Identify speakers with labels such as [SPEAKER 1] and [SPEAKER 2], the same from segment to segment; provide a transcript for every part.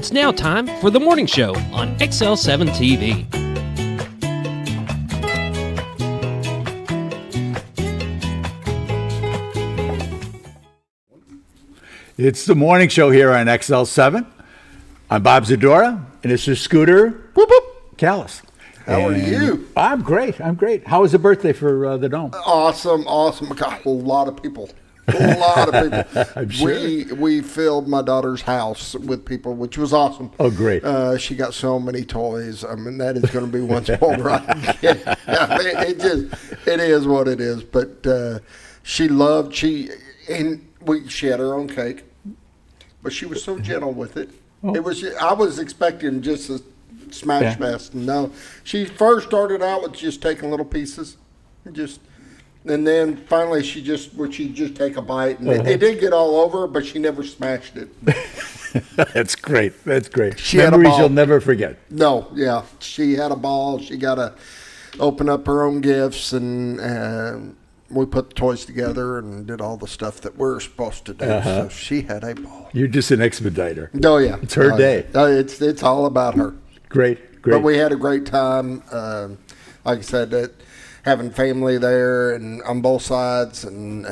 [SPEAKER 1] It's now time for the morning show on XL7-TV.
[SPEAKER 2] It's the morning show here on XL7. I'm Bob Zadora, and this is Scooter whoop, whoop, Callis.
[SPEAKER 3] How are you?
[SPEAKER 2] I'm great. How was the birthday for the Dome?
[SPEAKER 3] Awesome. Got a lot of people. A lot of people.
[SPEAKER 2] I'm sure.
[SPEAKER 3] We filled my daughter's house with people, which was awesome.
[SPEAKER 2] Oh, great.
[SPEAKER 3] She got so many toys. I mean, that is going to be one spoiled rotten kid. I mean, it is what it is. But she had her own cake, but she was so gentle with it.
[SPEAKER 2] Oh.
[SPEAKER 3] I was expecting just a smash fest. No, she first started out with just taking little pieces, and then finally she just take a bite, and it did get all over, but she never smashed it.
[SPEAKER 2] That's great.
[SPEAKER 3] She had a
[SPEAKER 2] Memories
[SPEAKER 3] ball.
[SPEAKER 2] you'll never forget.
[SPEAKER 3] No, yeah, she had a ball. She got to open up her own gifts, and we put the toys together and did all the stuff that we're supposed to do. So she had a ball.
[SPEAKER 2] You're just an expediter.
[SPEAKER 3] Oh yeah,
[SPEAKER 2] It's her day.
[SPEAKER 3] It's all about her.
[SPEAKER 2] Great.
[SPEAKER 3] But we had a great time. Like I said, having family there and on both sides, and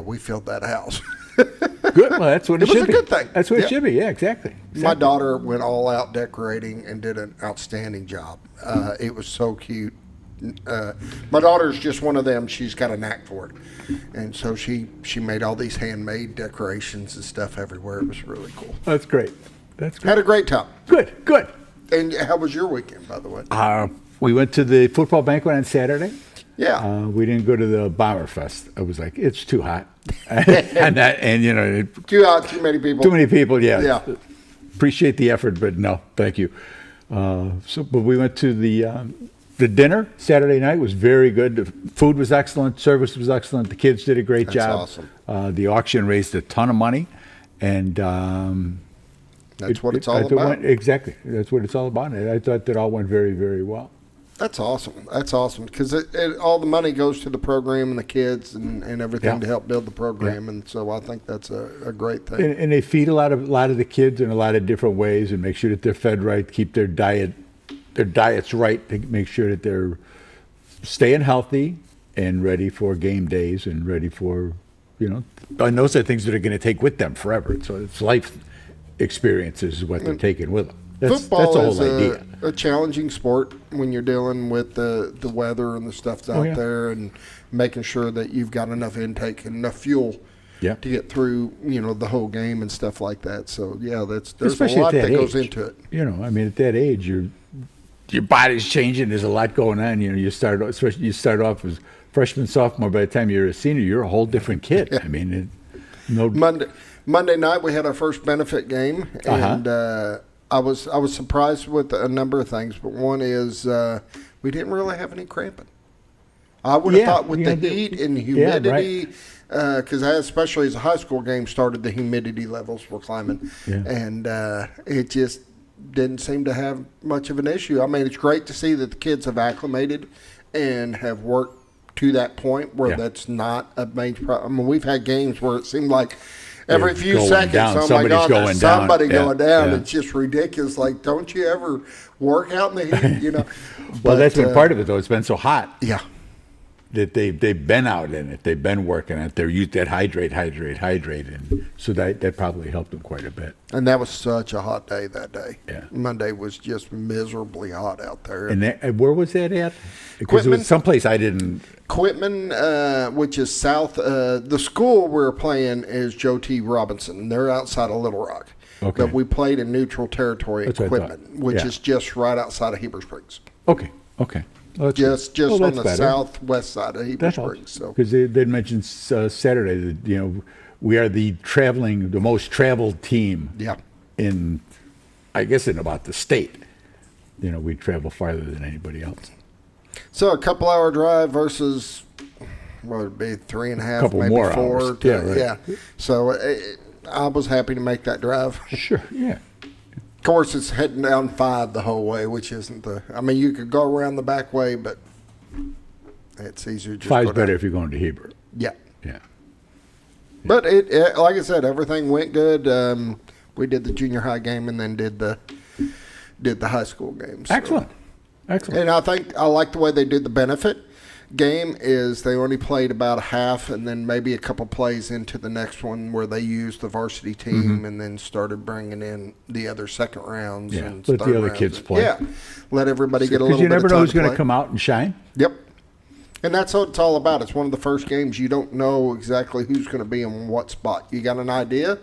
[SPEAKER 3] we filled that house.
[SPEAKER 2] Good. Well, that's what it should be.
[SPEAKER 3] It was a good thing.
[SPEAKER 2] That's what it should be. Yeah, exactly.
[SPEAKER 3] My daughter went all out decorating and did an outstanding job. It was so cute. My daughter's just one of them. She's got a knack for it, and so she made all these handmade decorations and stuff everywhere. It was really cool.
[SPEAKER 2] That's great.
[SPEAKER 3] Had a great time.
[SPEAKER 2] Good.
[SPEAKER 3] And how was your weekend, by the way?
[SPEAKER 2] We went to the football banquet on Saturday.
[SPEAKER 3] Yeah.
[SPEAKER 2] We didn't go to the Bomber Fest. I was like, it's too hot. and
[SPEAKER 3] Too hot, too many people.
[SPEAKER 2] Too many people, yeah.
[SPEAKER 3] Yeah.
[SPEAKER 2] Appreciate the effort, but no, thank you. But we went to the dinner Saturday night. Was very good. The food was excellent. Service was excellent. The kids did a great job.
[SPEAKER 3] Awesome.
[SPEAKER 2] The auction raised a ton of money, and
[SPEAKER 3] That's what it's all about.
[SPEAKER 2] Exactly. That's what it's all about. And I thought that all went very, very well.
[SPEAKER 3] That's awesome because all the money goes to the program and the kids and everything to help build the program, and so I think that's a great thing.
[SPEAKER 2] And they feed a lot of the kids in a lot of different ways and make sure that they're fed right, keep their diets right to make sure that they're staying healthy and ready for game days and ready for, and those are things that are going to take with them forever. So it's life experiences is what they're taking with them.
[SPEAKER 3] Football
[SPEAKER 2] that's the whole idea.
[SPEAKER 3] is a challenging sport when you're dealing with the weather and the stuff that's out there, and making sure that you've got enough intake and enough fuel to get through, the whole game and stuff like that. So there's
[SPEAKER 2] Especially
[SPEAKER 3] a lot that
[SPEAKER 2] age,
[SPEAKER 3] goes into it.
[SPEAKER 2] At that age, your body's changing. There's a lot going on. You start off as freshman, sophomore. By the time you're a senior, you're a whole different kid.
[SPEAKER 3] Yeah.
[SPEAKER 2] I mean,
[SPEAKER 3] Monday night we had our first benefit game, and I was surprised with a number of things. But one is we didn't really have any cramping. I would have thought with the heat and humidity, because especially as a high school game started, the humidity levels were climbing, and it just didn't seem to have much of an issue. I mean, it's great to see that the kids have acclimated and have worked to that point where that's not a major problem. I mean, we've had games where it seemed like every few seconds, oh my God, there's somebody going down. It's just ridiculous. Like, don't you ever work out in the heat,
[SPEAKER 2] Well, that's been part of it, though. It's been so hot.
[SPEAKER 3] Yeah.
[SPEAKER 2] That they've been out in it. They've been working on it. They're used to hydrate. And so that probably helped them quite a bit.
[SPEAKER 3] And that was such a hot day that day.
[SPEAKER 2] Yeah.
[SPEAKER 3] Monday was just miserably hot out there.
[SPEAKER 2] And where was that at? Because it was someplace I didn't.
[SPEAKER 3] Quitman, which is south. The school we're playing is Joe T. Robinson. They're outside of Little Rock.
[SPEAKER 2] Okay.
[SPEAKER 3] But we played in neutral territory at
[SPEAKER 2] That's what I thought.
[SPEAKER 3] Quitman, which is just right outside of Heber Springs.
[SPEAKER 2] Okay. Well,
[SPEAKER 3] Just on the
[SPEAKER 2] better.
[SPEAKER 3] southwest side of Heber Springs. So
[SPEAKER 2] because they'd mentioned Saturday that we are the most traveled team.
[SPEAKER 3] Yeah.
[SPEAKER 2] In about the state. We travel farther than anybody else.
[SPEAKER 3] So a couple-hour drive versus what would it be 3.5,
[SPEAKER 2] couple
[SPEAKER 3] maybe
[SPEAKER 2] more
[SPEAKER 3] 4.
[SPEAKER 2] hours. Yeah.
[SPEAKER 3] So I was happy to make that drive.
[SPEAKER 2] Sure. Yeah.
[SPEAKER 3] Of course, it's heading down 5 the whole way, which isn't you could go around the back way, but it's easier to just
[SPEAKER 2] 5's
[SPEAKER 3] go
[SPEAKER 2] better
[SPEAKER 3] down.
[SPEAKER 2] if you're going to Heber.
[SPEAKER 3] Yeah.
[SPEAKER 2] Yeah.
[SPEAKER 3] But it like I said, everything went good. We did the junior high game and then did the high school game. So.
[SPEAKER 2] Excellent.
[SPEAKER 3] And I think I like the way they did the benefit game is they only played about a half and then maybe a couple plays into the next one where they used the varsity team and then started bringing in the other second rounds.
[SPEAKER 2] Yeah,
[SPEAKER 3] and
[SPEAKER 2] let the other
[SPEAKER 3] rounds.
[SPEAKER 2] kids play.
[SPEAKER 3] Yeah, let everybody get a little bit of time.
[SPEAKER 2] Because you never know who's
[SPEAKER 3] to
[SPEAKER 2] going to
[SPEAKER 3] play.
[SPEAKER 2] come out and shine.
[SPEAKER 3] Yep. And that's what it's all about. It's one of the first games you don't know exactly who's going to be in what spot. You got an idea,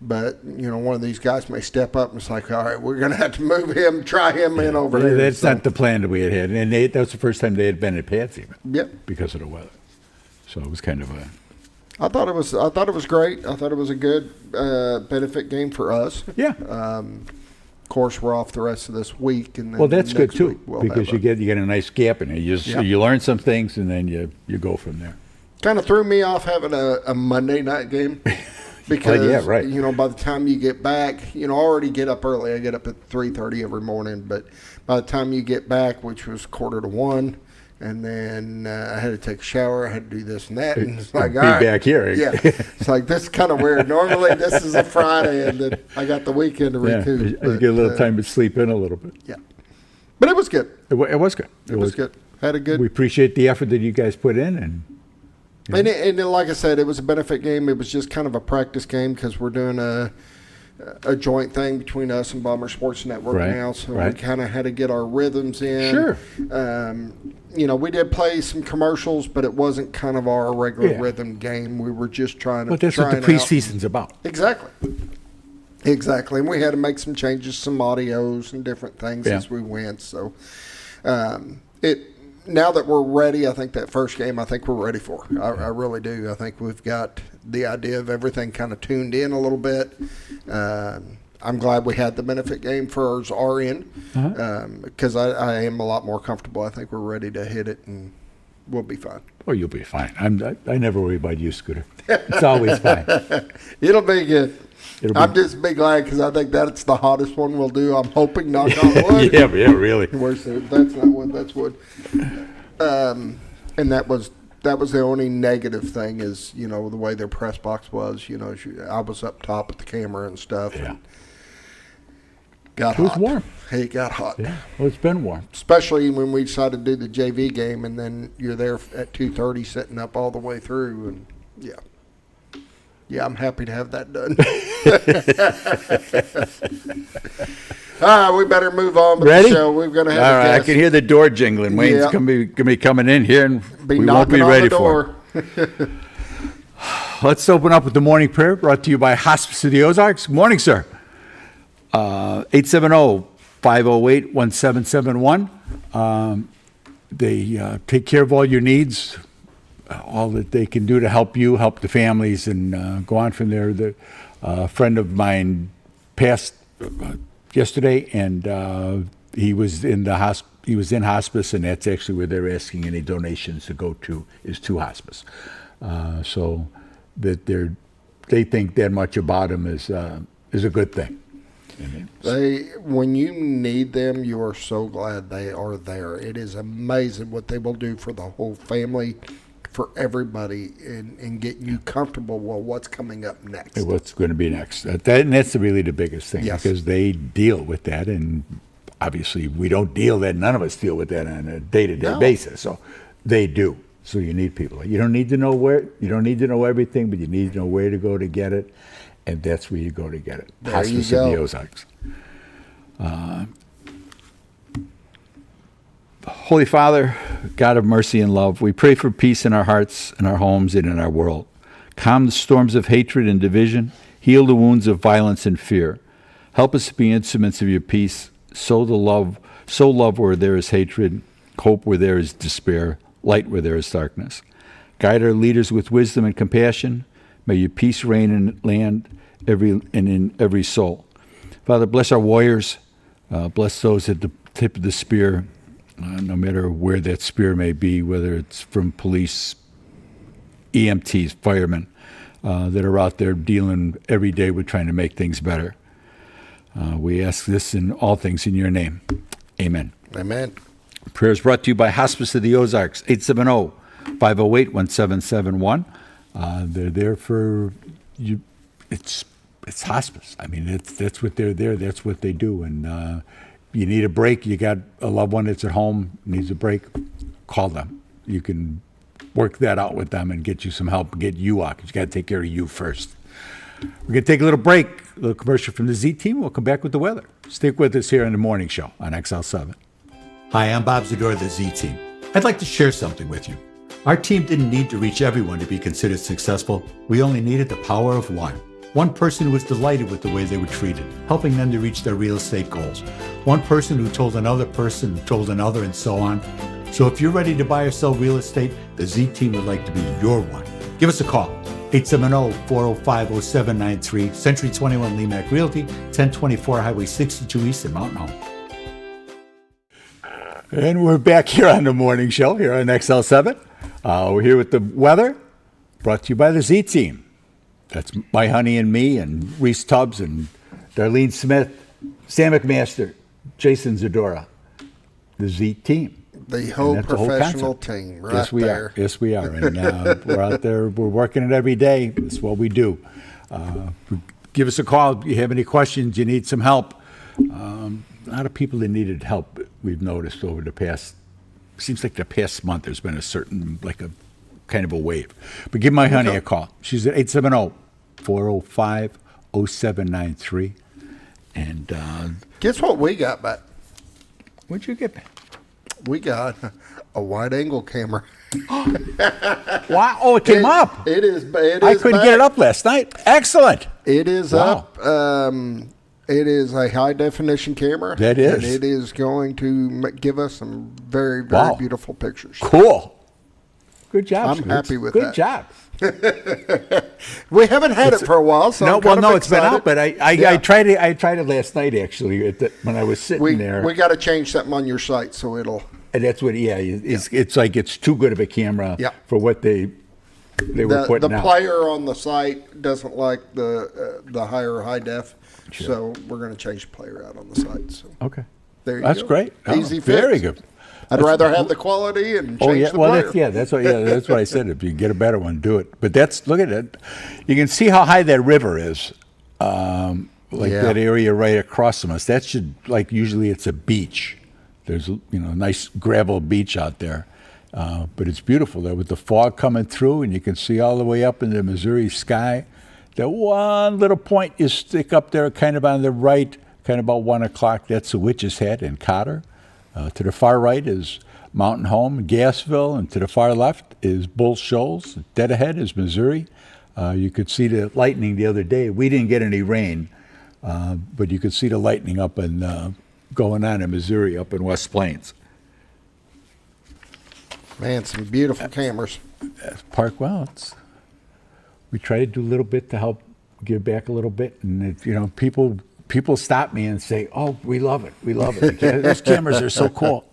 [SPEAKER 3] but one of these guys may step up and it's like, all right, we're going to have to move him, try him in over here.
[SPEAKER 2] That's not the plan that we had. And that was the first time they had been at Pat's even.
[SPEAKER 3] Yep.
[SPEAKER 2] Because of the weather. So it was kind of a.
[SPEAKER 3] I thought it was great. I thought it was a good benefit game for us.
[SPEAKER 2] Yeah.
[SPEAKER 3] Of course, we're off the rest of this week, and then
[SPEAKER 2] Well, that's good
[SPEAKER 3] next
[SPEAKER 2] too,
[SPEAKER 3] week we'll
[SPEAKER 2] because you get a nice gap in it. You learn some things, and then you go from there.
[SPEAKER 3] Kind of threw me off having a Monday night game because by the time you get back, I already get up early. I get up at 3:30 every morning, but by the time you get back, which was 1:45, and then I had to take a shower. I had to do this and that, and it's like,
[SPEAKER 2] be
[SPEAKER 3] all right,
[SPEAKER 2] back here.
[SPEAKER 3] Yeah, it's like this is kind of weird. Normally, this is a Friday, and then I got the weekend to recoup.
[SPEAKER 2] You get a little time to sleep in a little bit.
[SPEAKER 3] Yeah, but it was good.
[SPEAKER 2] It was good.
[SPEAKER 3] It was good. Had a good.
[SPEAKER 2] We appreciate the effort that you guys put in, and
[SPEAKER 3] then, like I said, it was a benefit game. It was just kind of a practice game because we're doing a joint thing between us and Bomber Sports Network now, so we kind of had to get our rhythms in.
[SPEAKER 2] Sure.
[SPEAKER 3] We did play some commercials, but it wasn't kind of our regular rhythm game. We were just trying to.
[SPEAKER 2] But that's what the preseason's about.
[SPEAKER 3] Exactly. And we had to make some changes, some audios and different things as we went. So, now that we're ready, I think that first game, we're ready for. I really do. I think we've got the idea of everything kind of tuned in a little bit. I'm glad we had the benefit game for our end because I am a lot more comfortable. I think we're ready to hit it and we'll be fine.
[SPEAKER 2] Oh, you'll be fine. I never worry about you, Scooter. It's always fine.
[SPEAKER 3] It'll be good. I'm just be glad because I think that's the hottest one we'll do. I'm hoping, knock on wood.
[SPEAKER 2] yeah, really.
[SPEAKER 3] That's not wood, that's wood. And that was the only negative thing is, the way their press box was. I was up top at the camera and stuff.
[SPEAKER 2] Yeah.
[SPEAKER 3] And got hot.
[SPEAKER 2] It was warm.
[SPEAKER 3] It got hot.
[SPEAKER 2] Yeah, well, it's been warm.
[SPEAKER 3] Especially when we decided to do the JV game, and then you're there at 2:30 setting up all the way through, and yeah, I'm happy to have that done. All right, we better move on with the show. We're going to have
[SPEAKER 2] all
[SPEAKER 3] a
[SPEAKER 2] right,
[SPEAKER 3] guest.
[SPEAKER 2] I can hear the door jingling. Wayne's going to be coming in here, and we won't be ready for it. Let's open up with the morning prayer brought to you by Hospice of the Ozarks. Good morning, sir. 870-508-1771. They take care of all your needs, all that they can do to help you, help the families, and go on from there. A friend of mine passed yesterday, and he was in hospice, and that's actually where they're asking any donations to go to is to hospice. So that they think that much about him is a good thing.
[SPEAKER 3] When you need them, you are so glad they are there. It is amazing what they will do for the whole family, for everybody, and get you comfortable with what's coming up next.
[SPEAKER 2] What's going to be next. And that's really the biggest thing,
[SPEAKER 3] yes.
[SPEAKER 2] Because they deal with that, and obviously we don't deal that. None of us deal with that on a day-to-day basis. So they do. So you need people. You don't need to know everything, but you need to know where to go to get it. And that's where you go to get it.
[SPEAKER 3] There
[SPEAKER 2] Hospice
[SPEAKER 3] you go.
[SPEAKER 2] of the Ozarks. Holy Father, God of mercy and love, we pray for peace in our hearts, in our homes, and in our world. Calm the storms of hatred and division. Heal the wounds of violence and fear. Help us to be instruments of your peace. Sow love where there is hatred, hope where there is despair, light where there is darkness. Guide our leaders with wisdom and compassion. May your peace reign in land and in every soul. Father, bless our warriors. Bless those at the tip of the spear, no matter where that spear may be, whether it's from police, EMTs, firemen, that are out there dealing every day with trying to make things better. We ask this in all things in your name. Amen.
[SPEAKER 3] Amen.
[SPEAKER 2] Prayers brought to you by Hospice of the Ozarks, 870-508-1771. They're there for you. it's hospice. I mean, that's what they're there. That's what they do. And you need a break. You got a loved one that's at home, needs a break, call them. You can work that out with them and get you some help, get you out, because you got to take care of you first. We're going to take a little break, a little commercial from the Z Team. We'll come back with the weather. Stick with us here in the morning show on XL7.
[SPEAKER 4] Hi, I'm Bob Zador of the Z Team. I'd like to share something with you. Our team didn't need to reach everyone to be considered successful. We only needed the power of one. One person who was delighted with the way they were treated, helping them to reach their real estate goals. One person who told another person, who told another, and so on. So if you're ready to buy or sell real estate, the Z Team would like to be your one. Give us a call. 870-405-0793, Century 21 Lemac Realty, 1024 Highway 62 East in Mountain Home.
[SPEAKER 2] And we're back here on the morning show here on XL7. We're here with the weather, brought to you by the Z Team. That's my honey and me, and Reese Tubbs, and Darlene Smith, Sam McMaster, Jason Zadora, the Z Team.
[SPEAKER 3] The whole professional team, right?
[SPEAKER 2] Yes, we
[SPEAKER 3] there.
[SPEAKER 2] are. Yes, we are. And we're out there. We're working it every day. That's what we do. Give us a call if you have any questions. You need some help. A lot of people that needed help. We've noticed over the past. Seems like the past month there's been a certain kind of a wave. But give my honey a call. She's at 870-405-0793. And
[SPEAKER 3] guess what we got back?
[SPEAKER 2] what'd you get back?
[SPEAKER 3] We got a wide-angle camera.
[SPEAKER 2] Wow! Oh, it came up.
[SPEAKER 3] It is.
[SPEAKER 2] I couldn't get it up last night. Excellent.
[SPEAKER 3] It is up. It is a high-definition camera.
[SPEAKER 2] That is.
[SPEAKER 3] And it is going to give us some very, very beautiful pictures.
[SPEAKER 2] Cool. Good job.
[SPEAKER 3] I'm happy with
[SPEAKER 2] that. Good
[SPEAKER 3] job. We
[SPEAKER 2] job.
[SPEAKER 3] haven't had it for a while, so
[SPEAKER 2] no.
[SPEAKER 3] I'm kind of
[SPEAKER 2] it's been
[SPEAKER 3] excited.
[SPEAKER 2] out, but I tried it. I tried it last night actually when I was sitting there.
[SPEAKER 3] We got to change something on your site so it'll.
[SPEAKER 2] And that's what. Yeah, it's like it's too good of a camera for what they were putting
[SPEAKER 3] the
[SPEAKER 2] out.
[SPEAKER 3] player on the site doesn't like the higher high def, so we're going to change the player out on the site. So
[SPEAKER 2] Okay,
[SPEAKER 3] there you
[SPEAKER 2] that's
[SPEAKER 3] go.
[SPEAKER 2] great.
[SPEAKER 3] Easy fix.
[SPEAKER 2] Very good.
[SPEAKER 3] I'd rather have the quality and change the
[SPEAKER 2] well,
[SPEAKER 3] player.
[SPEAKER 2] that's what I said. If you can get a better one, do it. But look at it. You can see how high that river is, that area right across from us. That should usually it's a beach. There's a nice gravel beach out there, but it's beautiful there with the fog coming through, and you can see all the way up in the Missouri sky. That one little point you stick up there, kind of on the right, kind of about 1 o'clock. That's the Witch's Head in Cotter. To the far right is Mountain Home, Gassville, and to the far left is Bull Shoals. Dead ahead is Missouri. You could see the lightning the other day. We didn't get any rain, but you could see the lightning up and going on in Missouri, up in West Plains.
[SPEAKER 3] Man, some beautiful cameras.
[SPEAKER 2] We try to do a little bit to help give back a little bit, and people stop me and say, "Oh, we love it. We love it. Those cameras are so cool."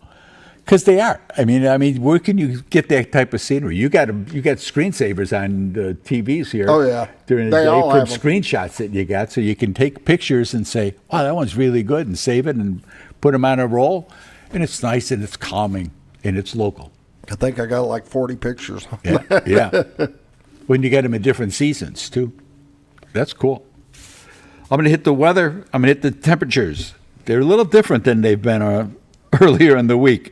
[SPEAKER 2] Because they are. I mean, where can you get that type of scenery? You got screensavers on the TVs here.
[SPEAKER 3] Oh yeah,
[SPEAKER 2] during the day from screenshots that you got, so you can take pictures and say, "Oh, that one's really good," and save it and put them on a roll. And it's nice and it's calming and it's local.
[SPEAKER 3] I think I got like 40 pictures.
[SPEAKER 2] Yeah. When you get them in different seasons too, that's cool. I'm going to hit the weather. I'm going to hit the temperatures. They're a little different than they've been earlier in the week.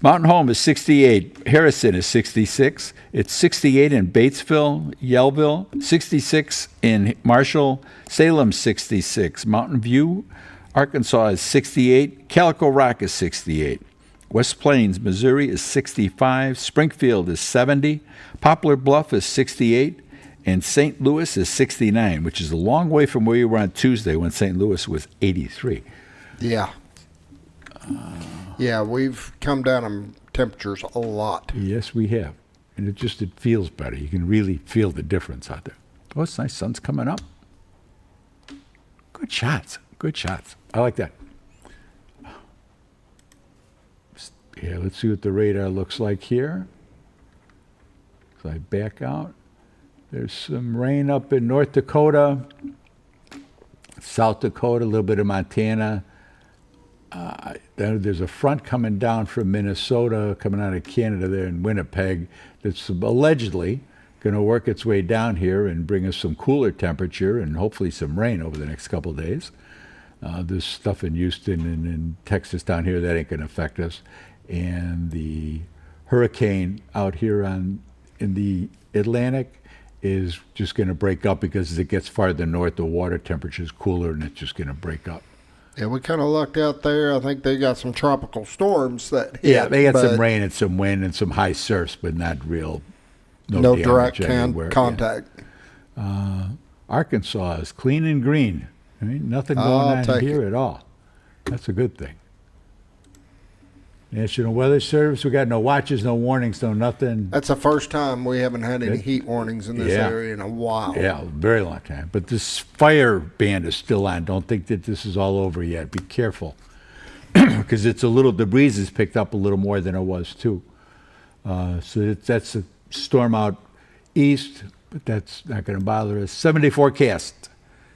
[SPEAKER 2] Mountain Home is 68. Harrison is 66. It's 68 in Batesville, Yellville, 66 in Marshall, Salem 66. Mountain View, Arkansas is 68. Calico Rock is 68. West Plains, Missouri is 65. Springfield is 70. Poplar Bluff is 68. And St. Louis is 69, which is a long way from where you were on Tuesday when St. Louis was 83.
[SPEAKER 3] Yeah. Yeah, we've come down in temperatures a lot.
[SPEAKER 2] Yes, we have. And it feels better. You can really feel the difference out there. Oh, it's nice. Sun's coming up. Good shots. Good shots. I like that. Yeah, let's see what the radar looks like here. So I back out. There's some rain up in North Dakota, South Dakota, a little bit of Montana. There's a front coming down from Minnesota, coming out of Canada there in Winnipeg, that's allegedly going to work its way down here and bring us some cooler temperature and hopefully some rain over the next couple of days. There's stuff in Houston and in Texas down here that ain't going to affect us. And the hurricane out here in the Atlantic is just going to break up because as it gets farther north, the water temperature is cooler and it's just going to break up.
[SPEAKER 3] Yeah, we kind of lucked out there. I think they got some tropical storms that hit.
[SPEAKER 2] Yeah, they got some rain and some wind and some high surfs, but not real.
[SPEAKER 3] No direct contact.
[SPEAKER 2] Yeah. Arkansas is clean and green. I mean, nothing going on here at all. That's a good thing. National Weather Service, we got no watches, no warnings, no nothing.
[SPEAKER 3] That's the first time we haven't had any heat warnings in this area in a while.
[SPEAKER 2] Yeah, a very long time. But this fire ban is still on. Don't think that this is all over yet. Be careful. Because the breeze is picked up a little more than it was, too. So that's a storm out east, but that's not going to bother us. 7-day forecast.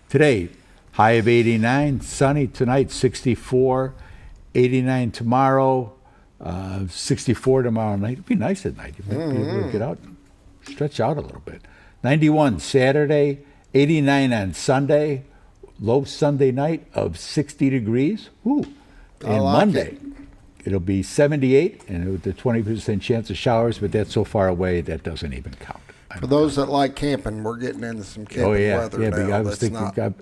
[SPEAKER 2] Today, high of 89, sunny tonight, 64, 89 tomorrow. 64 tomorrow night. It'd be nice at night. You might be able to get out and stretch out a little bit. 91 Saturday, 89 on Sunday, low Sunday night of 60 degrees. Woo. And Monday, it'll be 78 and with a 20% chance of showers, but that's so far away that doesn't even count.
[SPEAKER 3] For those that like camping, we're getting into some camping weather now.
[SPEAKER 2] I was thinking,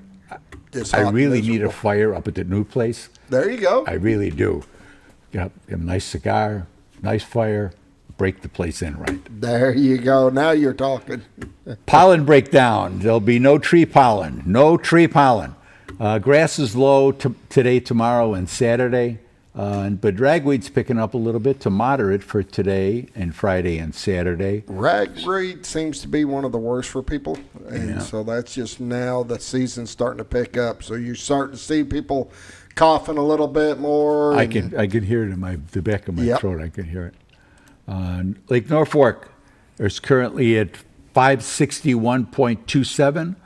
[SPEAKER 2] I really need a fire up at the new place.
[SPEAKER 3] There you go.
[SPEAKER 2] I really do. Get a nice cigar, nice fire, break the place in right.
[SPEAKER 3] There you go. Now you're talking.
[SPEAKER 2] Pollen breakdown. There'll be no tree pollen. No tree pollen. Grass is low today, tomorrow, and Saturday. But ragweed's picking up a little bit to moderate for today and Friday and Saturday.
[SPEAKER 3] Ragweed seems to be one of the worst for people. And so that's just now the season's starting to pick up. So you're starting to see people coughing a little bit more.
[SPEAKER 2] I can hear it in the back of my throat. I can hear it. Lake Norfolk is currently at 561.27,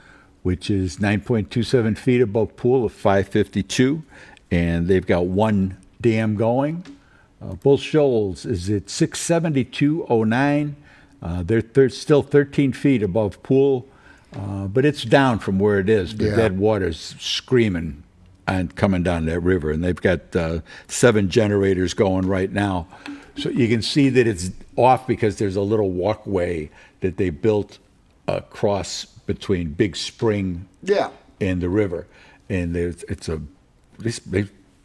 [SPEAKER 2] which is 9.27 feet above pool of 552, and they've got one dam going. Bull Shoals is at 672.09. They're still 13 feet above pool, but it's down from where it is. But that water's screaming and coming down that river, and they've got 7 generators going right now. So you can see that it's off because there's a little walkway that they built across between Big Spring and the river. And they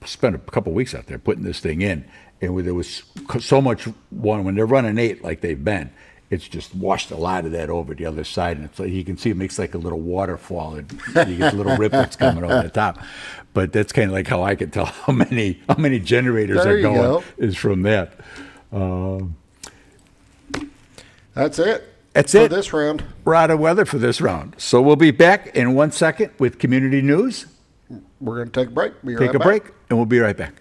[SPEAKER 2] spent a couple of weeks out there putting this thing in, and there was so much water. When they're running 8 like they've been, it's just washed a lot of that over the other side, and it's like you can see it makes like a little waterfall, and you get little ripples coming over the top. But that's kind of like how I can tell how many generators are going is from that.
[SPEAKER 3] That's it.
[SPEAKER 2] That's
[SPEAKER 3] for
[SPEAKER 2] it.
[SPEAKER 3] This round.
[SPEAKER 2] We're out of weather for this round. So we'll be back in 1 second with community news.
[SPEAKER 3] We're going to take a break.
[SPEAKER 2] Take a break, and we'll be right back.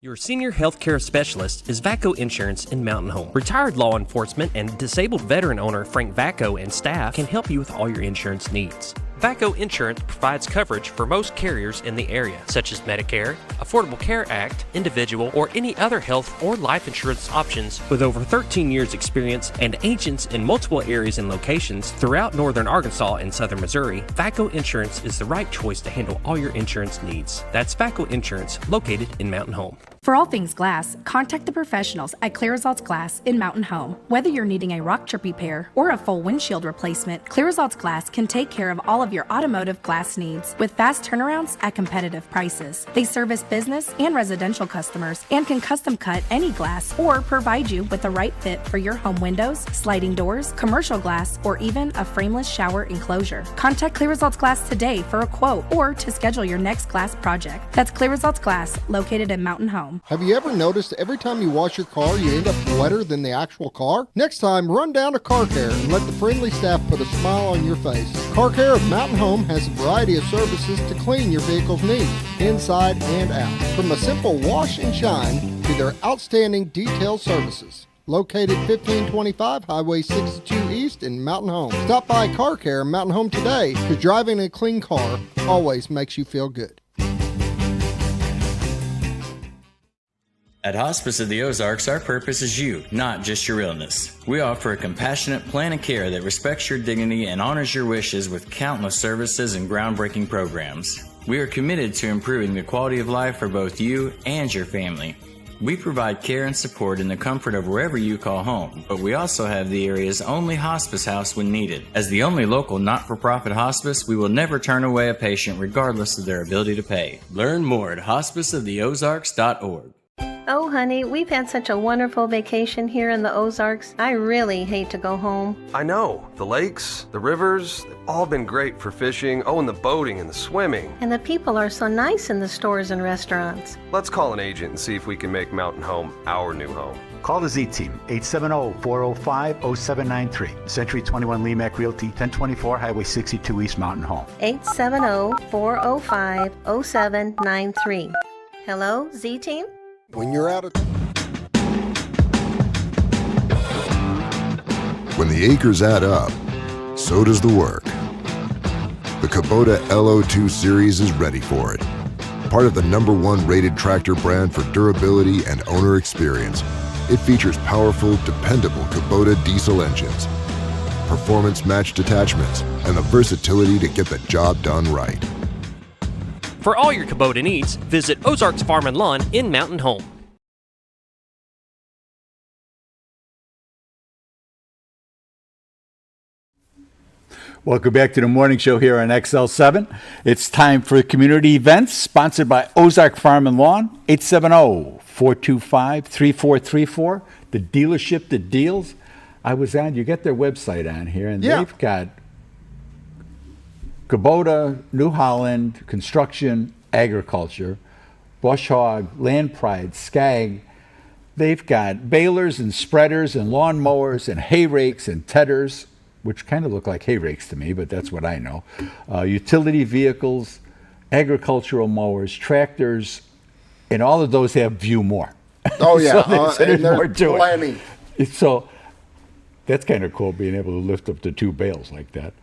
[SPEAKER 1] Your senior healthcare specialist is VACO Insurance in Mountain Home. Retired law enforcement and disabled veteran owner Frank VACO and staff can help you with all your insurance needs. VACO Insurance provides coverage for most carriers in the area, such as Medicare, Affordable Care Act, individual, or any other health or life insurance options. With over 13 years experience and agents in multiple areas and locations throughout northern Arkansas and southern Missouri, VACO Insurance is the right choice to handle all your insurance needs. That's VACO Insurance, located in Mountain Home.
[SPEAKER 5] For all things glass, contact the professionals at Clear Results Glass in Mountain Home. Whether you're needing a rock chip repair or a full windshield replacement, Clear Results Glass can take care of all of your automotive glass needs with fast turnarounds at competitive prices. They service business and residential customers and can custom cut any glass or provide you with the right fit for your home windows, sliding doors, commercial glass, or even a frameless shower enclosure. Contact Clear Results Glass today for a quote or to schedule your next glass project. That's Clear Results Glass, located in Mountain Home.
[SPEAKER 3] Have you ever noticed every time you wash your car, you end up wetter than the actual car? Next time, run down to Car Care and let the friendly staff put a smile on your face. Car Care of Mountain Home has a variety of services to clean your vehicle's needs, inside and out. From a simple wash and shine to their outstanding detail services. Located 1525 Highway 62 East in Mountain Home. Stop by Car Care Mountain Home today, because driving a clean car always makes you feel good.
[SPEAKER 6] At Hospice of the Ozarks, our purpose is you, not just your illness. We offer a compassionate plan of care that respects your dignity and honors your wishes with countless services and groundbreaking programs. We are committed to improving the quality of life for both you and your family. We provide care and support in the comfort of wherever you call home, but we also have the area's only hospice house when needed. As the only local not-for-profit hospice, we will never turn away a patient regardless of their ability to pay. Learn more at hospiceoftheozarks.org.
[SPEAKER 7] Oh, honey, we've had such a wonderful vacation here in the Ozarks. I really hate to go home.
[SPEAKER 8] I know. The lakes, the rivers, they've all been great for fishing. Oh, and the boating and the swimming.
[SPEAKER 7] And the people are so nice in the stores and restaurants.
[SPEAKER 8] Let's call an agent and see if we can make Mountain Home our new home.
[SPEAKER 4] Call the Z-Team, 870-405-0793. Century 21 Lemac Realty, 1024 Highway 62 East Mountain Home.
[SPEAKER 7] 870-405-0793. Hello, Z-Team?
[SPEAKER 3] When you're out of
[SPEAKER 9] When the acres add up, so does the work. The Kubota LO2 Series is ready for it. Part of the #1 rated tractor brand for durability and owner experience, it features powerful, dependable Kubota diesel engines, performance-matched attachments, and the versatility to get the job done right.
[SPEAKER 1] For all your Kubota needs, visit Ozarks Farm and Lawn in Mountain Home.
[SPEAKER 2] Welcome back to the morning show here on XL7. It's time for community events sponsored by Ozark Farm and Lawn, 870-425-3434. The dealership that deals. I was on, you get their website on here, and they've got Kubota, New Holland, construction, agriculture, Bush Hog, Land Pride, Skag. They've got balers and spreaders and lawn mowers and hay rakes and tedders, which kind of look like hay rakes to me, but that's what I know. Utility vehicles, agricultural mowers, tractors, and all of those have View More.
[SPEAKER 3] Oh, yeah.
[SPEAKER 2] So there's more to
[SPEAKER 3] plenty.
[SPEAKER 2] it. So that's kind of cool, being able to lift up to 2 bales like that.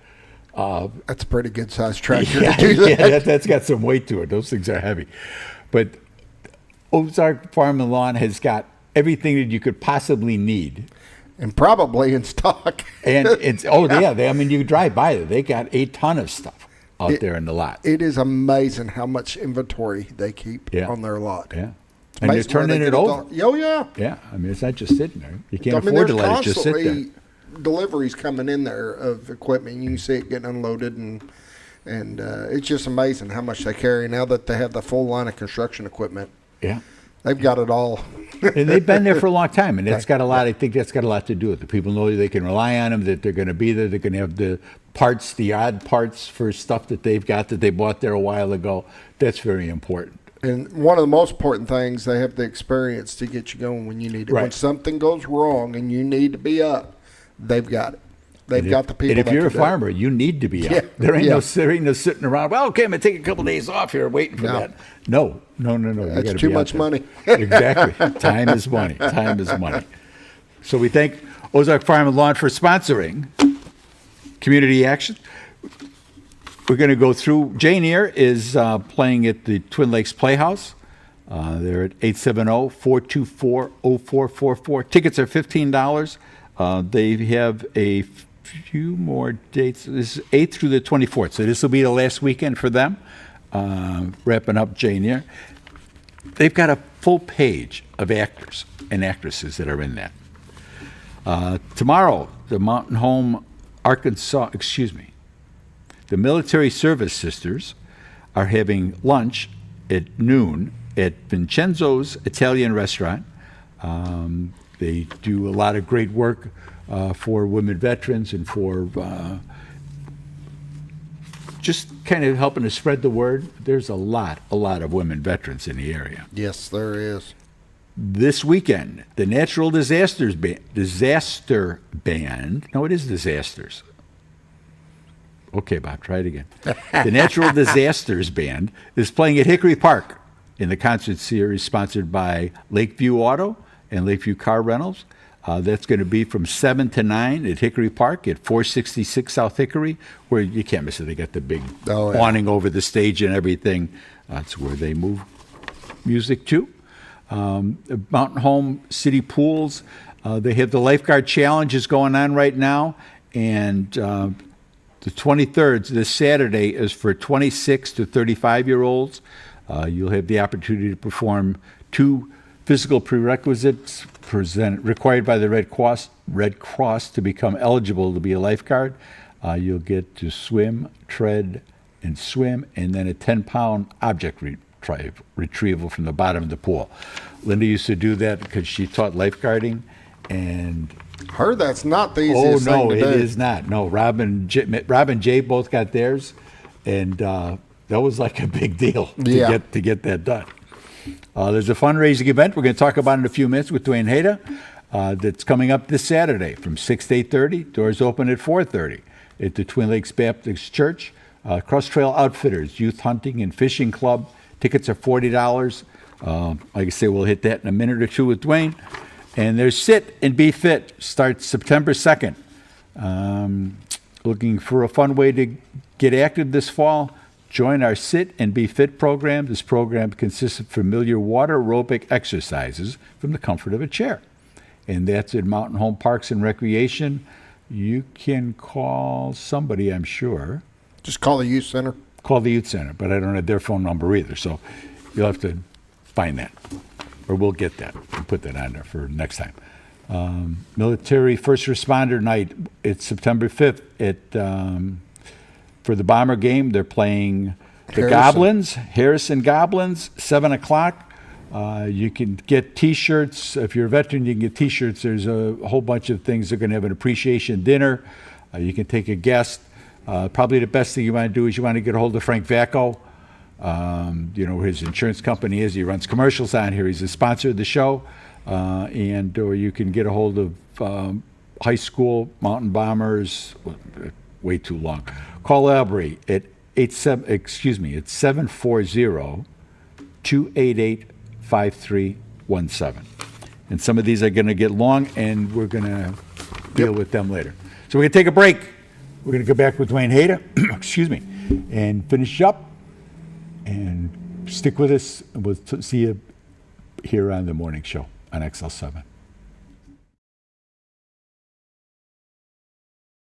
[SPEAKER 3] That's a pretty good sized tractor
[SPEAKER 2] Yeah,
[SPEAKER 3] to do that.
[SPEAKER 2] yeah, that's got some weight to it. Those things are heavy. But Ozark Farm and Lawn has got everything that you could possibly need.
[SPEAKER 3] And probably in stock.
[SPEAKER 2] And it's, I mean, you drive by there. They got a ton of stuff out there in the lot.
[SPEAKER 3] It is amazing how much inventory they keep on their lot.
[SPEAKER 2] Yeah.
[SPEAKER 3] It's
[SPEAKER 2] And you're
[SPEAKER 3] amazing where
[SPEAKER 2] turning
[SPEAKER 3] they
[SPEAKER 2] it
[SPEAKER 3] get
[SPEAKER 2] over.
[SPEAKER 3] Oh, yeah.
[SPEAKER 2] Yeah. I mean, it's not just sitting there. You can't
[SPEAKER 3] I mean,
[SPEAKER 2] afford to
[SPEAKER 3] there's
[SPEAKER 2] let it just sit there.
[SPEAKER 3] constantly deliveries coming in there of equipment. You can see it getting unloaded, and it's just amazing how much they carry now that they have the full line of construction equipment.
[SPEAKER 2] Yeah.
[SPEAKER 3] They've got it all.
[SPEAKER 2] And they've been there for a long time, and that's got a lot. I think that's got a lot to do with it. People know they can rely on them, that they're going to be there. They're going to have the parts, the odd parts for stuff that they've got that they bought there a while ago. That's very important.
[SPEAKER 3] And one of the most important things, they have the experience to get you going when you need it.
[SPEAKER 2] Right.
[SPEAKER 3] When something goes wrong and you need to be up, they've got it. They've got the people.
[SPEAKER 2] And if
[SPEAKER 3] that
[SPEAKER 2] you're a
[SPEAKER 3] can do it.
[SPEAKER 2] farmer, you need to be out.
[SPEAKER 3] Yeah.
[SPEAKER 2] There ain't no sitting around. Well, okay, I'm going to take a couple days off here waiting for that. No. You
[SPEAKER 3] That's
[SPEAKER 2] gotta
[SPEAKER 3] too
[SPEAKER 2] be out
[SPEAKER 3] much
[SPEAKER 2] there.
[SPEAKER 3] money.
[SPEAKER 2] Exactly. Time is money. Time is money. So we thank Ozark Farm and Lawn for sponsoring Community Action. We're going to go through. Jane Eyre is playing at the Twin Lakes Playhouse. They're at 870-424-0444. Tickets are $15. They have a few more dates. This is 8th through the 24th, so this will be the last weekend for them. Wrapping up Jane Eyre. They've got a full page of actors and actresses that are in that. Tomorrow, the Mountain Home, Arkansas, the Military Service Sisters are having lunch at noon at Vincenzo's Italian Restaurant. They do a lot of great work for women veterans and for just kind of helping to spread the word. There's a lot of women veterans in the area.
[SPEAKER 3] Yes, there is.
[SPEAKER 2] This weekend, the Natural Disaster Band. No, it is Disasters. Okay, Bob, try it again. The Natural Disasters Band is playing at Hickory Park in the concert series sponsored by Lakeview Auto and Lakeview Car Rentals. That's going to be from 7 to 9 at Hickory Park at 466 South Hickory, where you can't miss it. They got the big awning over the stage and everything. That's where they move music to. Mountain Home City Pools, they have the lifeguard challenges going on right now, and the 23rd, this Saturday, is for 26 to 35-year-olds. You'll have the opportunity to perform 2 physical prerequisites required by the Red Cross to become eligible to be a lifeguard. You'll get to swim, tread, and swim, and then a 10-pound object retrieval from the bottom of the pool. Linda used to do that because she taught lifeguarding, and
[SPEAKER 3] Heard that's not the easiest thing to do.
[SPEAKER 2] No, it is not. No, Rob and Jay both got theirs, and that was like a big deal to get that done. There's a fundraising event we're going to talk about in a few minutes with Duane Hada that's coming up this Saturday from 6 to 8:30. Doors open at 4:30 at the Twin Lakes Baptist Church. Cross Trail Outfitters, Youth Hunting and Fishing Club. Tickets are $40. Like I say, we'll hit that in a minute or two with Duane. And there's Sit and Be Fit, starts September 2nd. Looking for a fun way to get active this fall? Join our Sit and Be Fit program. This program consists of familiar water aerobic exercises from the comfort of a chair. And that's at Mountain Home Parks and Recreation. You can call somebody, I'm sure.
[SPEAKER 3] Just call the youth center.
[SPEAKER 2] Call the youth center, but I don't have their phone number either, so you'll have to find that, or we'll get that and put that on there for next time. Military First Responder Night, it's September 5th. For the Bomber game, they're playing the Harrison Goblins, 7 o'clock. You can get T-shirts. If you're a veteran, you can get T-shirts. There's a whole bunch of things. They're going to have an appreciation dinner. You can take a guest. Probably the best thing you want to do is you want to get a hold of Frank Vacco. You know where his insurance company is. He runs commercials on here. He's a sponsor of the show. Or you can get a hold of high school mountain bombers. Way too long. Call Albury at 740-288-5317. And some of these are going to get long, and we're going to deal with them later. So we're going to take a break. We're going to go back with Duane Hada, and finish up. And stick with us. And we'll see you here on the morning show on XL7.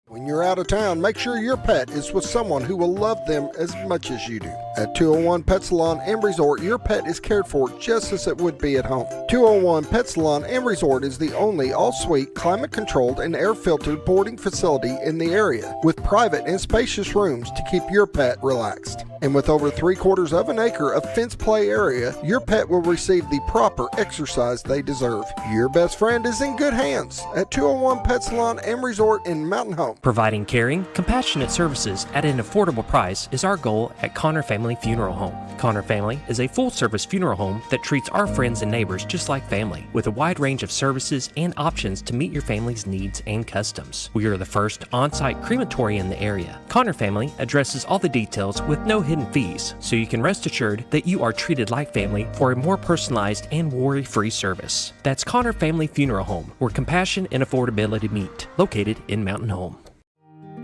[SPEAKER 3] When you're out of town, make sure your pet is with someone who will love them as much as you do. At 201 Pet Salon and Resort, your pet is cared for just as it would be at home. 201 Pet Salon and Resort is the only all-suite, climate-controlled, and air-filtered boarding facility in the area, with private and spacious rooms to keep your pet relaxed. And with over 3/4 of an acre of fenced play area, your pet will receive the proper exercise they deserve. Your best friend is in good hands at 201 Pet Salon and Resort in Mountain Home.
[SPEAKER 1] Providing caring, compassionate services at an affordable price is our goal at Connor Family Funeral Home. Connor Family is a full-service funeral home that treats our friends and neighbors just like family, with a wide range of services and options to meet your family's needs and customs. We are the first on-site crematory in the area. Connor Family addresses all the details with no hidden fees, so you can rest assured that you are treated like family for a more personalized and worry-free service. That's Connor Family Funeral Home, where compassion and affordability meet, located in Mountain Home.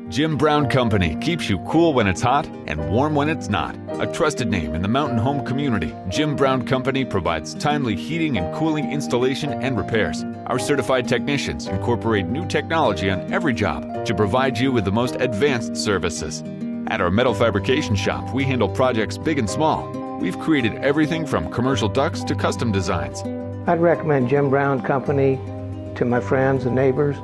[SPEAKER 10] Jim Brown Company keeps you cool when it's hot and warm when it's not. A trusted name in the mountain home community, Jim Brown Company provides timely heating and cooling installation and repairs. Our certified technicians incorporate new technology on every job to provide you with the most advanced services. At our metal fabrication shop, we handle projects big and small. We've created everything from commercial ducts to custom designs.
[SPEAKER 11] I'd recommend Jim Brown Company to my friends and neighbors.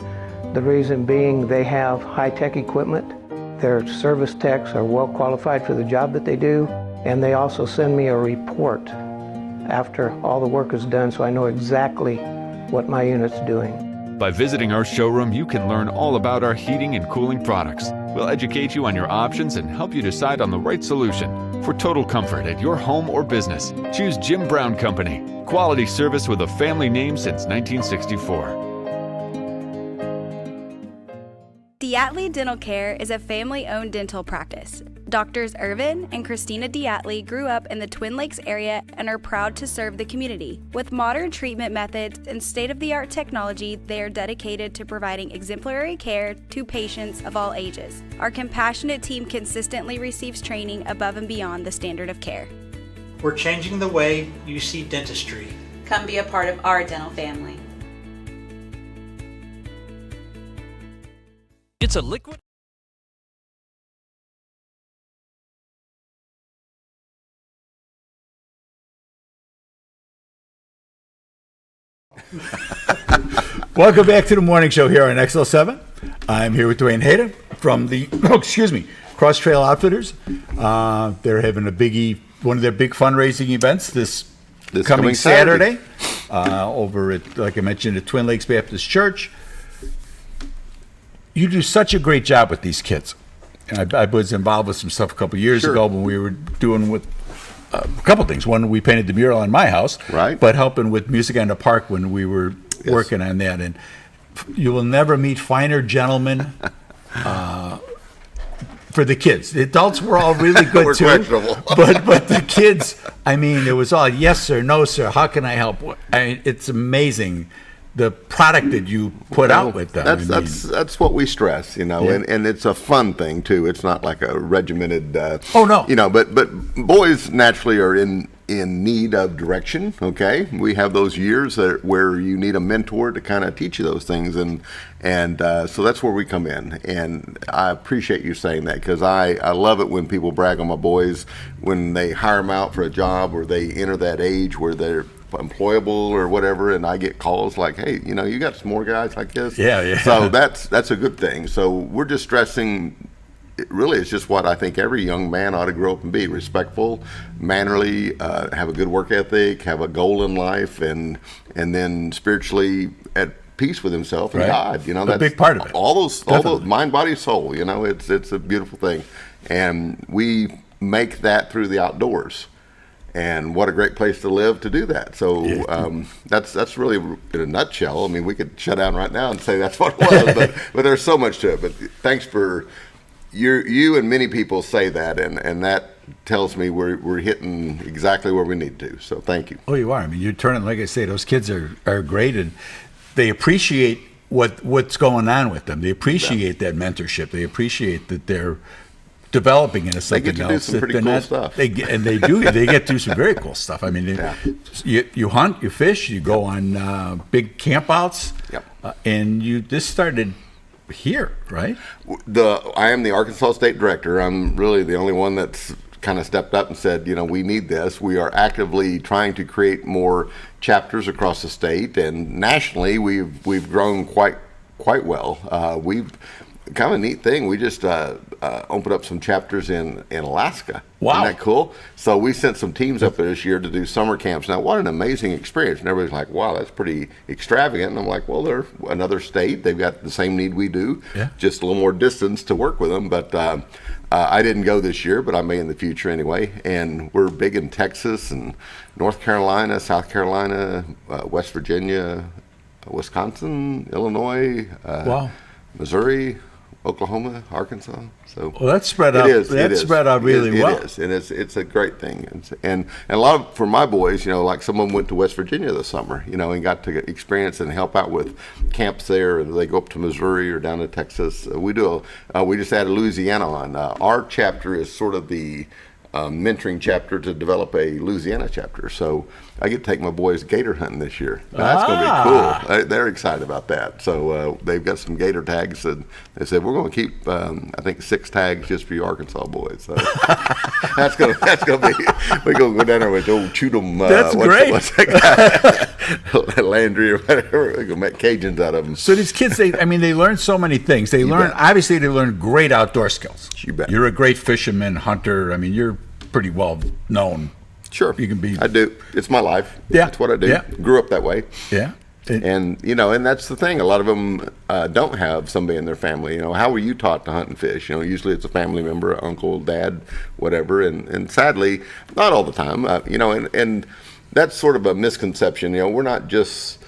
[SPEAKER 11] The reason being they have high-tech equipment. Their service techs are well qualified for the job that they do, and they also send me a report after all the work is done so I know exactly what my unit's doing.
[SPEAKER 10] By visiting our showroom, you can learn all about our heating and cooling products. We'll educate you on your options and help you decide on the right solution. For total comfort at your home or business, choose Jim Brown Company. Quality service with a family name since 1964.
[SPEAKER 12] Diatley Dental Care is a family-owned dental practice. Doctors Irvin and Christina Diatley grew up in the Twin Lakes area and are proud to serve the community. With modern treatment methods and state-of-the-art technology, they are dedicated to providing exemplary care to patients of all ages. Our compassionate team consistently receives training above and beyond the standard of care.
[SPEAKER 13] We're changing the way you see dentistry. Come be a part of our dental family.
[SPEAKER 1] It's a liquid.
[SPEAKER 2] Welcome back to the morning show here on XL7. I'm here with Duane Hada from the Cross Trail Outfitters. They're having one of their big fundraising events this coming Saturday over at, like I mentioned, at Twin Lakes Baptist Church. You do such a great job with these kids. And I was involved with some stuff a couple years ago when we were doing with a couple things. One, we painted the mural on my house,
[SPEAKER 14] right? But
[SPEAKER 2] helping with Music on the Park when we were working on that. And you will never meet finer gentlemen for the kids. The adults were all really good too, but the kids, I mean, it was all yes sir, no sir, how can I help? I mean, it's amazing the product that you put out with them.
[SPEAKER 14] That's what we stress, you know, and it's a fun thing too. It's not like a regimented. You know, but boys naturally are in need of direction. Okay, we have those years where you need a mentor to kind of teach you those things, and so that's where we come in. And I appreciate you saying that, because I love it when people brag on my boys when they hire them out for a job or they enter that age where they're employable or whatever, and I get calls like, hey, you know, you got some more guys like this. So that's a good thing. So we're just stressing, really, it's just what I think every young man ought to grow up and be: respectful, mannerly, have a good work ethic, have a goal in life, and then spiritually at peace with himself and God. You know, that's
[SPEAKER 2] a big part of it.
[SPEAKER 14] All those mind, body, soul. You know, it's a beautiful thing, and we make that through the outdoors. And what a great place to live to do that. So that's really in a nutshell. I mean, we could shut down right now and say that's what it was, but there's so much to it. But thanks for you and many people say that, and that tells me we're hitting exactly where we need to. So thank you.
[SPEAKER 2] Oh, you are. I mean, you're turning, like I say, those kids are great, and they appreciate what's going on with them. They appreciate that mentorship. They appreciate that they're developing into something else.
[SPEAKER 14] They get to do some pretty cool stuff.
[SPEAKER 2] They get to do some very cool stuff. I mean, you hunt, you fish, you go on big campouts, and this started here, right?
[SPEAKER 14] I am the Arkansas State Director. I'm really the only one that's kind of stepped up and said, you know, we need this. We are actively trying to create more chapters across the state, and nationally, we've grown quite well. We've kind of a neat thing. We just opened up some chapters in Alaska.
[SPEAKER 2] Wow.
[SPEAKER 14] Isn't that cool? So we sent some teams up there this year to do summer camps. Now, what an amazing experience. And everybody's like, wow, that's pretty extravagant. And I'm like, well, they're another state. They've got the same need we do, just a little more distance to work with them. But I didn't go this year, but I may in the future anyway. And we're big in Texas and North Carolina, South Carolina, West Virginia, Wisconsin, Illinois, Missouri, Oklahoma, Arkansas. So
[SPEAKER 2] that's spread out. That's spread out really well.
[SPEAKER 14] It is, and it's a great thing. And a lot for my boys, you know, like some of them went to West Virginia this summer, you know, and got to experience and help out with camps there. And they go up to Missouri or down to Texas. We just added Louisiana on. Our chapter is sort of the mentoring chapter to develop a Louisiana chapter. So I get to take my boys gator hunting this year. That's going to be cool. They're excited about that. So they've got some gator tags, and they said we're going to keep I think 6 tags just for you Arkansas boys. So that's going to be, we're going to go down there with old Chudum.
[SPEAKER 2] That's great.
[SPEAKER 14] What's that guy? Landry or whatever. We're going to make Cajuns out of them.
[SPEAKER 2] So these kids, they learn so many things. They learn great outdoor skills.
[SPEAKER 14] You bet.
[SPEAKER 2] You're a great fisherman, hunter. I mean, you're pretty well known.
[SPEAKER 14] Sure.
[SPEAKER 2] You can be.
[SPEAKER 14] I do. It's my life.
[SPEAKER 2] Yeah.
[SPEAKER 14] That's what I do.
[SPEAKER 2] Yeah.
[SPEAKER 14] Grew up that way.
[SPEAKER 2] Yeah.
[SPEAKER 14] And, you know, and that's the thing. A lot of them don't have somebody in their family. You know, how were you taught to hunt and fish? You know, usually it's a family member, uncle, dad, whatever. And sadly, not all the time, you know, and that's sort of a misconception. You know, we're not just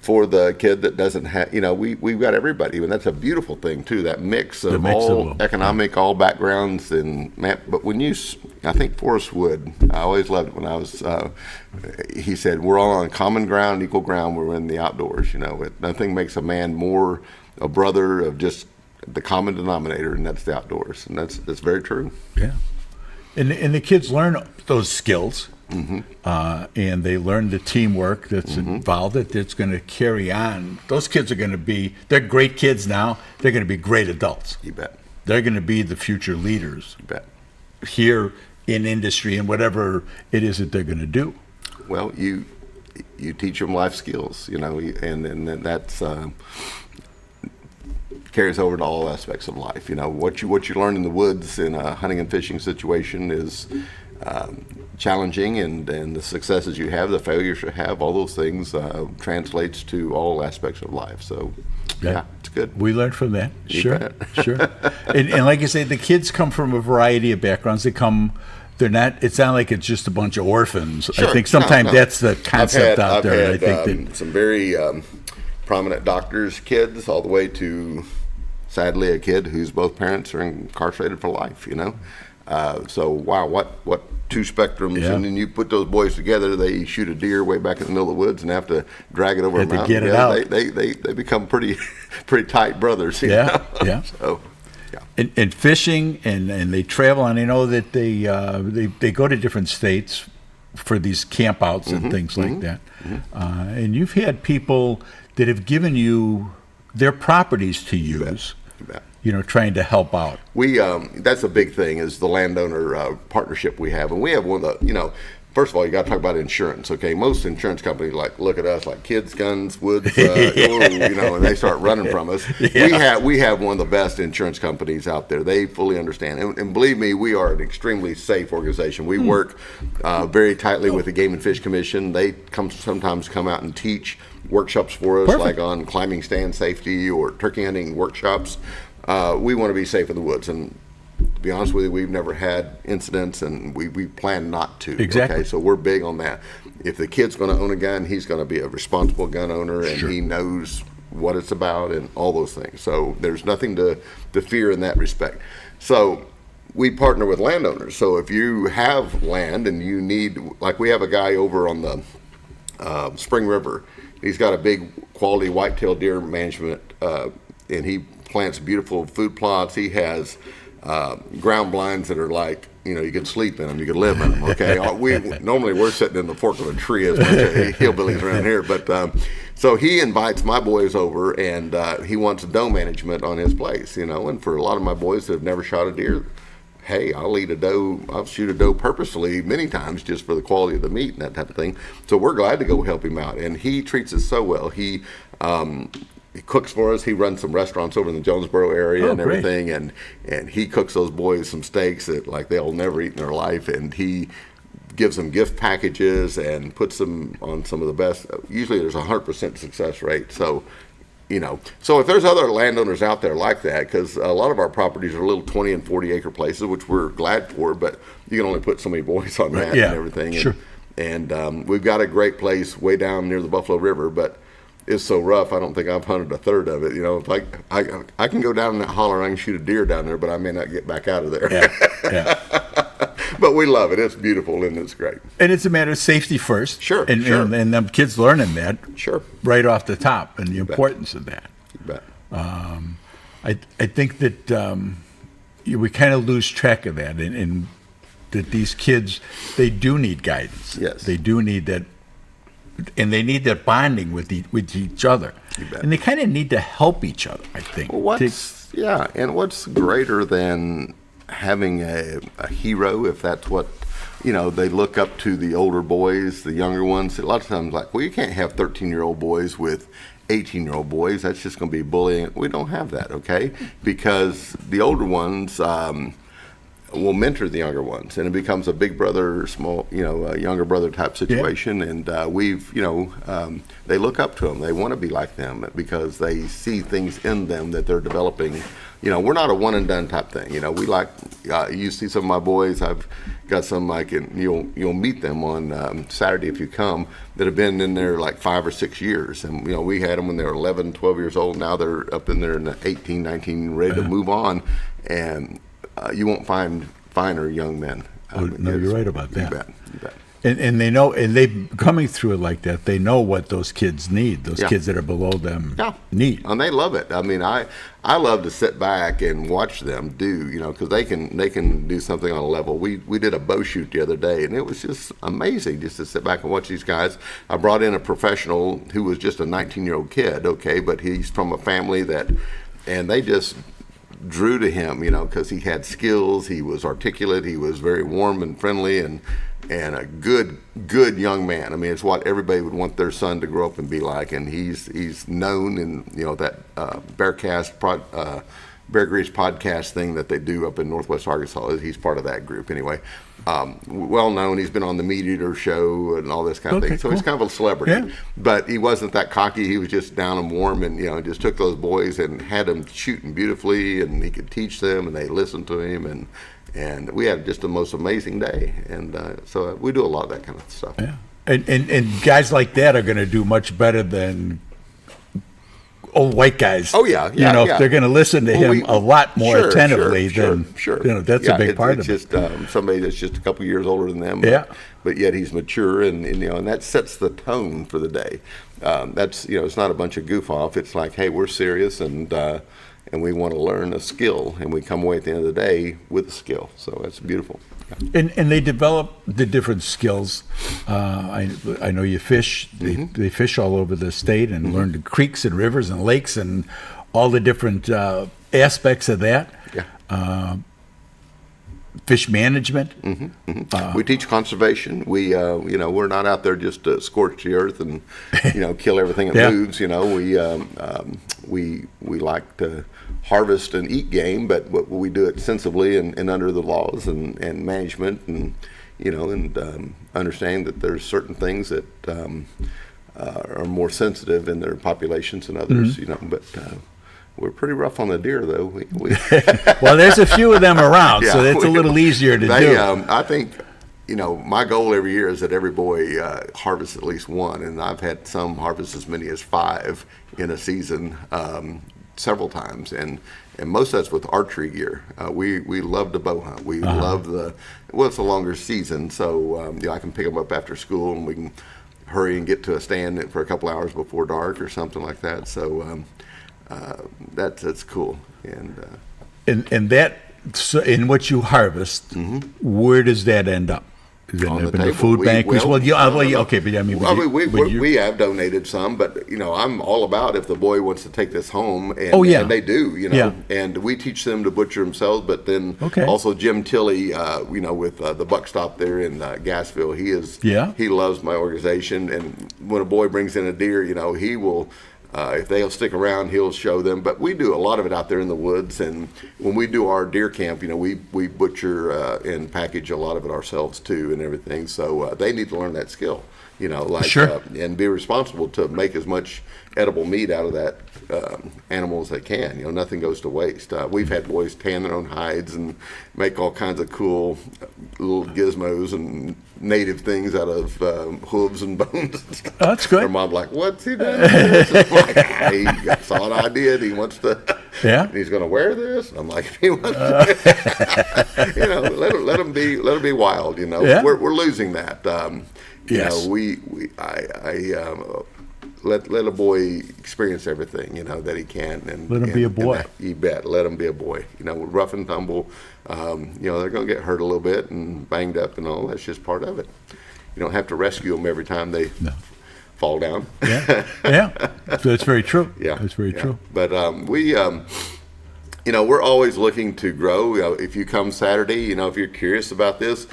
[SPEAKER 14] for the kid that doesn't have, you know, we've got everybody, and that's a beautiful thing too, that mix of all economic, all backgrounds. And but when I think Forrest Wood, I always loved it when I was, he said, we're all on common ground, equal ground, we're in the outdoors, you know. Nothing makes a man more a brother of just the common denominator, and that's the outdoors, and that's very true.
[SPEAKER 2] Yeah. And the kids learn those skills and they learn the teamwork that's involved, that's going to carry on. Those kids are going to they're great kids now. They're going to be great adults.
[SPEAKER 14] You bet.
[SPEAKER 2] They're going to be the future leaders.
[SPEAKER 14] You bet.
[SPEAKER 2] Here in industry and whatever it is that they're going to do.
[SPEAKER 14] Well, you teach them life skills, and that's carries over to all aspects of life. What you learn in the woods in a hunting and fishing situation is challenging, and the successes you have, the failures you have, all those things translates to all aspects of life. So, yeah, it's good.
[SPEAKER 2] We learn from that.
[SPEAKER 14] You
[SPEAKER 2] Sure,
[SPEAKER 14] bet.
[SPEAKER 2] sure. And like you say, the kids come from a variety of backgrounds. It's not like it's just a bunch of orphans.
[SPEAKER 14] Sure.
[SPEAKER 2] I think sometimes
[SPEAKER 14] No.
[SPEAKER 2] that's the concept out there.
[SPEAKER 14] I've had some very prominent doctors' kids, all the way to, sadly, a kid whose both parents are incarcerated for life. So wow, what two spectrums, and then you put those boys together. They shoot a deer way back in the middle of the woods and have to drag it over a mountain.
[SPEAKER 2] To get it out.
[SPEAKER 14] They become pretty tight brothers.
[SPEAKER 2] Yeah.
[SPEAKER 14] So.
[SPEAKER 2] And fishing, and they travel, and I know that they go to different states for these campouts and things like that. And you've had people that have given you their properties to use, trying to help out.
[SPEAKER 14] That's a big thing, is the landowner partnership we have, and we have one of the First of all, you got to talk about insurance. Okay, most insurance companies look at us like kids, guns, woods, and they start running from us.
[SPEAKER 2] Yeah.
[SPEAKER 14] We have one of the best insurance companies out there. They fully understand, and believe me, we are an extremely safe organization. We work very tightly with the Game and Fish Commission. They sometimes come out and teach workshops for us, like on climbing stand safety or turkey hunting workshops. We want to be safe in the woods, and to be honest with you, we've never had incidents, and we plan not to.
[SPEAKER 2] Exactly.
[SPEAKER 14] Okay, so we're big on that. If the kid's going to own a gun, he's going to be a responsible gun owner, and he knows what it's about and all those things. So there's nothing to fear in that respect. So we partner with landowners. So if you have land and you need, like we have a guy over on the Spring River, he's got a big quality whitetail deer management, and he plants beautiful food plots. He has ground blinds that are like, you could sleep in them, you could live in them. Okay, normally we're sitting in the fork of a tree as much as hillbillies around here, but so he invites my boys over, and he wants doe management on his place, and for a lot of my boys that have never shot a deer, hey, I'll shoot a doe purposefully many times just for the quality of the meat and that type of thing. So we're glad to go help him out, and he treats us so well. He cooks for us. He runs some restaurants over in the Jonesboro area and everything, and he cooks those boys some steaks that they'll never eat in their life, and he gives them gift packages and puts them on some of the best. Usually there's a 100% success rate. So, so if there's other landowners out there like that, because a lot of our properties are little 20 and 40 acre places, which we're glad for, but you can only put so many boys on that and everything.
[SPEAKER 2] Sure.
[SPEAKER 14] And we've got a great place way down near the Buffalo River, but it's so rough, I don't think I've hunted a third of it. I can go down in that holler, I can shoot a deer down there, but I may not get back out of there.
[SPEAKER 2] Yeah.
[SPEAKER 14] But we love it. It's beautiful and it's great.
[SPEAKER 2] And it's a matter of safety first.
[SPEAKER 14] Sure.
[SPEAKER 2] And them kids learning that.
[SPEAKER 14] Sure.
[SPEAKER 2] Right off the top, and the importance of that.
[SPEAKER 14] You bet.
[SPEAKER 2] I think that we kind of lose track of that, and that these kids, they do need guidance.
[SPEAKER 14] Yes.
[SPEAKER 2] They do need that. And they need that bonding with each other, and they kind of need to help each other. I think.
[SPEAKER 14] Well, and what's greater than having a hero, if that's what they look up to, the older boys, the younger ones. A lot of times, you can't have 13-year-old boys with 18-year-old boys. That's just going to be bullying. We don't have that, okay? Because the older ones will mentor the younger ones, and it becomes a big brother, a younger brother type situation. And they look up to them. They want to be like them because they see things in them that they're developing. We're not a one and done type thing. We you see some of my boys. I've got some you'll meet them on Saturday if you come, that have been in there 5 or 6 years. And we had them when they were 11, 12 years old. Now they're up in there in 18, 19, ready to move on. And you won't find finer young men.
[SPEAKER 2] You're right about that.
[SPEAKER 14] You bet.
[SPEAKER 2] And they know, and they coming through it like that, they know what those kids need, those kids that are below them need.
[SPEAKER 14] And they love it. I mean, I love to sit back and watch them do, because they can do something on a level. We did a bow shoot the other day, and it was just amazing just to sit back and watch these guys. I brought in a professional who was just a 19-year-old kid, okay, but he's from a family and they just drew to him, because he had skills, he was articulate, he was very warm and friendly, and a good young man. I mean, it's what everybody would want their son to grow up and be like. And he's known in that Bear Grease podcast thing that they do up in Northwest Arkansas. He's part of that group anyway. Well known. He's been on the Meat Eater show and all this kind of thing. So he's kind of a celebrity. Yeah. But he wasn't that cocky. He was just down and warm, and just took those boys and had them shooting beautifully, and he could teach them, and they listened to him, and we had just the most amazing day. And so we do a lot of that kind of stuff.
[SPEAKER 2] Yeah. And guys like that are going to do much better than old white guys.
[SPEAKER 14] Oh, yeah.
[SPEAKER 2] If they're going to listen to him a lot more attentively, then that's a big part of it.
[SPEAKER 14] It's just somebody that's just a couple years older than them. But yet he's mature, and that sets the tone for the day. That's it's not a bunch of goof off. It's like, hey, we're serious, and we want to learn a skill, and we come away at the end of the day with a skill. So that's beautiful.
[SPEAKER 2] And they develop the different skills. I know you fish. They fish all over the state and learn the creeks and rivers and lakes and all the different aspects of that.
[SPEAKER 14] Yeah.
[SPEAKER 2] Fish management.
[SPEAKER 14] We teach conservation. We're not out there just to scorch the earth and kill everything that moves. We like to harvest and eat game, but we do it sensibly and under the laws and management, and understand that there's certain things that are more sensitive in their populations than others. But we're pretty rough on the deer, though.
[SPEAKER 2] Well, there's a few of them around, so that's a little easier to do.
[SPEAKER 14] I think, my goal every year is that every boy harvests at least one, and I've had some harvest as many as 5 in a season, several times, and most of that's with archery gear. We love to bow hunt. We love it's a longer season, so I can pick them up after school, and we can hurry and get to a stand for a couple hours before dark or something like that. So that's cool.
[SPEAKER 2] And that, so in what you harvest, where does that end up? Is it
[SPEAKER 14] on
[SPEAKER 2] in the food bank?
[SPEAKER 14] Okay, but
[SPEAKER 2] we
[SPEAKER 14] have donated some, but I'm all about if the boy wants to take this home, and they do, and we teach them to butcher themselves. But then also Jim Tilley, with the Buck Stop there in Gassville, he loves my organization, and when a boy brings in a deer, he will. If they'll stick around, he'll show them. But we do a lot of it out there in the woods. And when we do our deer camp, we butcher and package a lot of it ourselves too, and everything. So they need to learn that skill, and be responsible to make as much edible meat out of that animal as they can. Nothing goes to waste. We've had boys tan their own hides and make all kinds of cool little gizmos and native things out of hooves and bones.
[SPEAKER 2] Oh, that's good.
[SPEAKER 14] Their mom's like, "What's he doing?" I'm like, he saw an idea. He wants to.
[SPEAKER 2] Yeah.
[SPEAKER 14] He's going to wear this. I'm like, if he wants to, let him be wild. We're losing that.
[SPEAKER 2] Yes.
[SPEAKER 14] Let a boy experience everything, that he can. And
[SPEAKER 2] let him be a boy.
[SPEAKER 14] You bet. Let him be a boy. Rough and tumble. They're going to get hurt a little bit and banged up and all. That's just part of it. You don't have to rescue them every time they fall down.
[SPEAKER 2] Yeah. So that's very true.
[SPEAKER 14] Yeah.
[SPEAKER 2] That's very true.
[SPEAKER 14] But we're always looking to grow. If you come Saturday, if you're curious about this,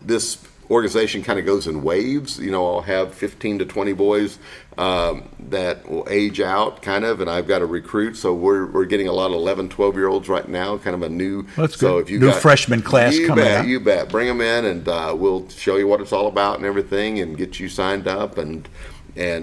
[SPEAKER 14] this organization kind of goes in waves. I'll have 15 to 20 boys that will age out kind of, and I've got to recruit. So we're getting a lot of 11, 12-year-olds right now, kind of a new.
[SPEAKER 2] That's good. So if you new freshman class coming out.
[SPEAKER 14] You bet. Bring them in, and we'll show you what it's all about and everything, and get you signed up. And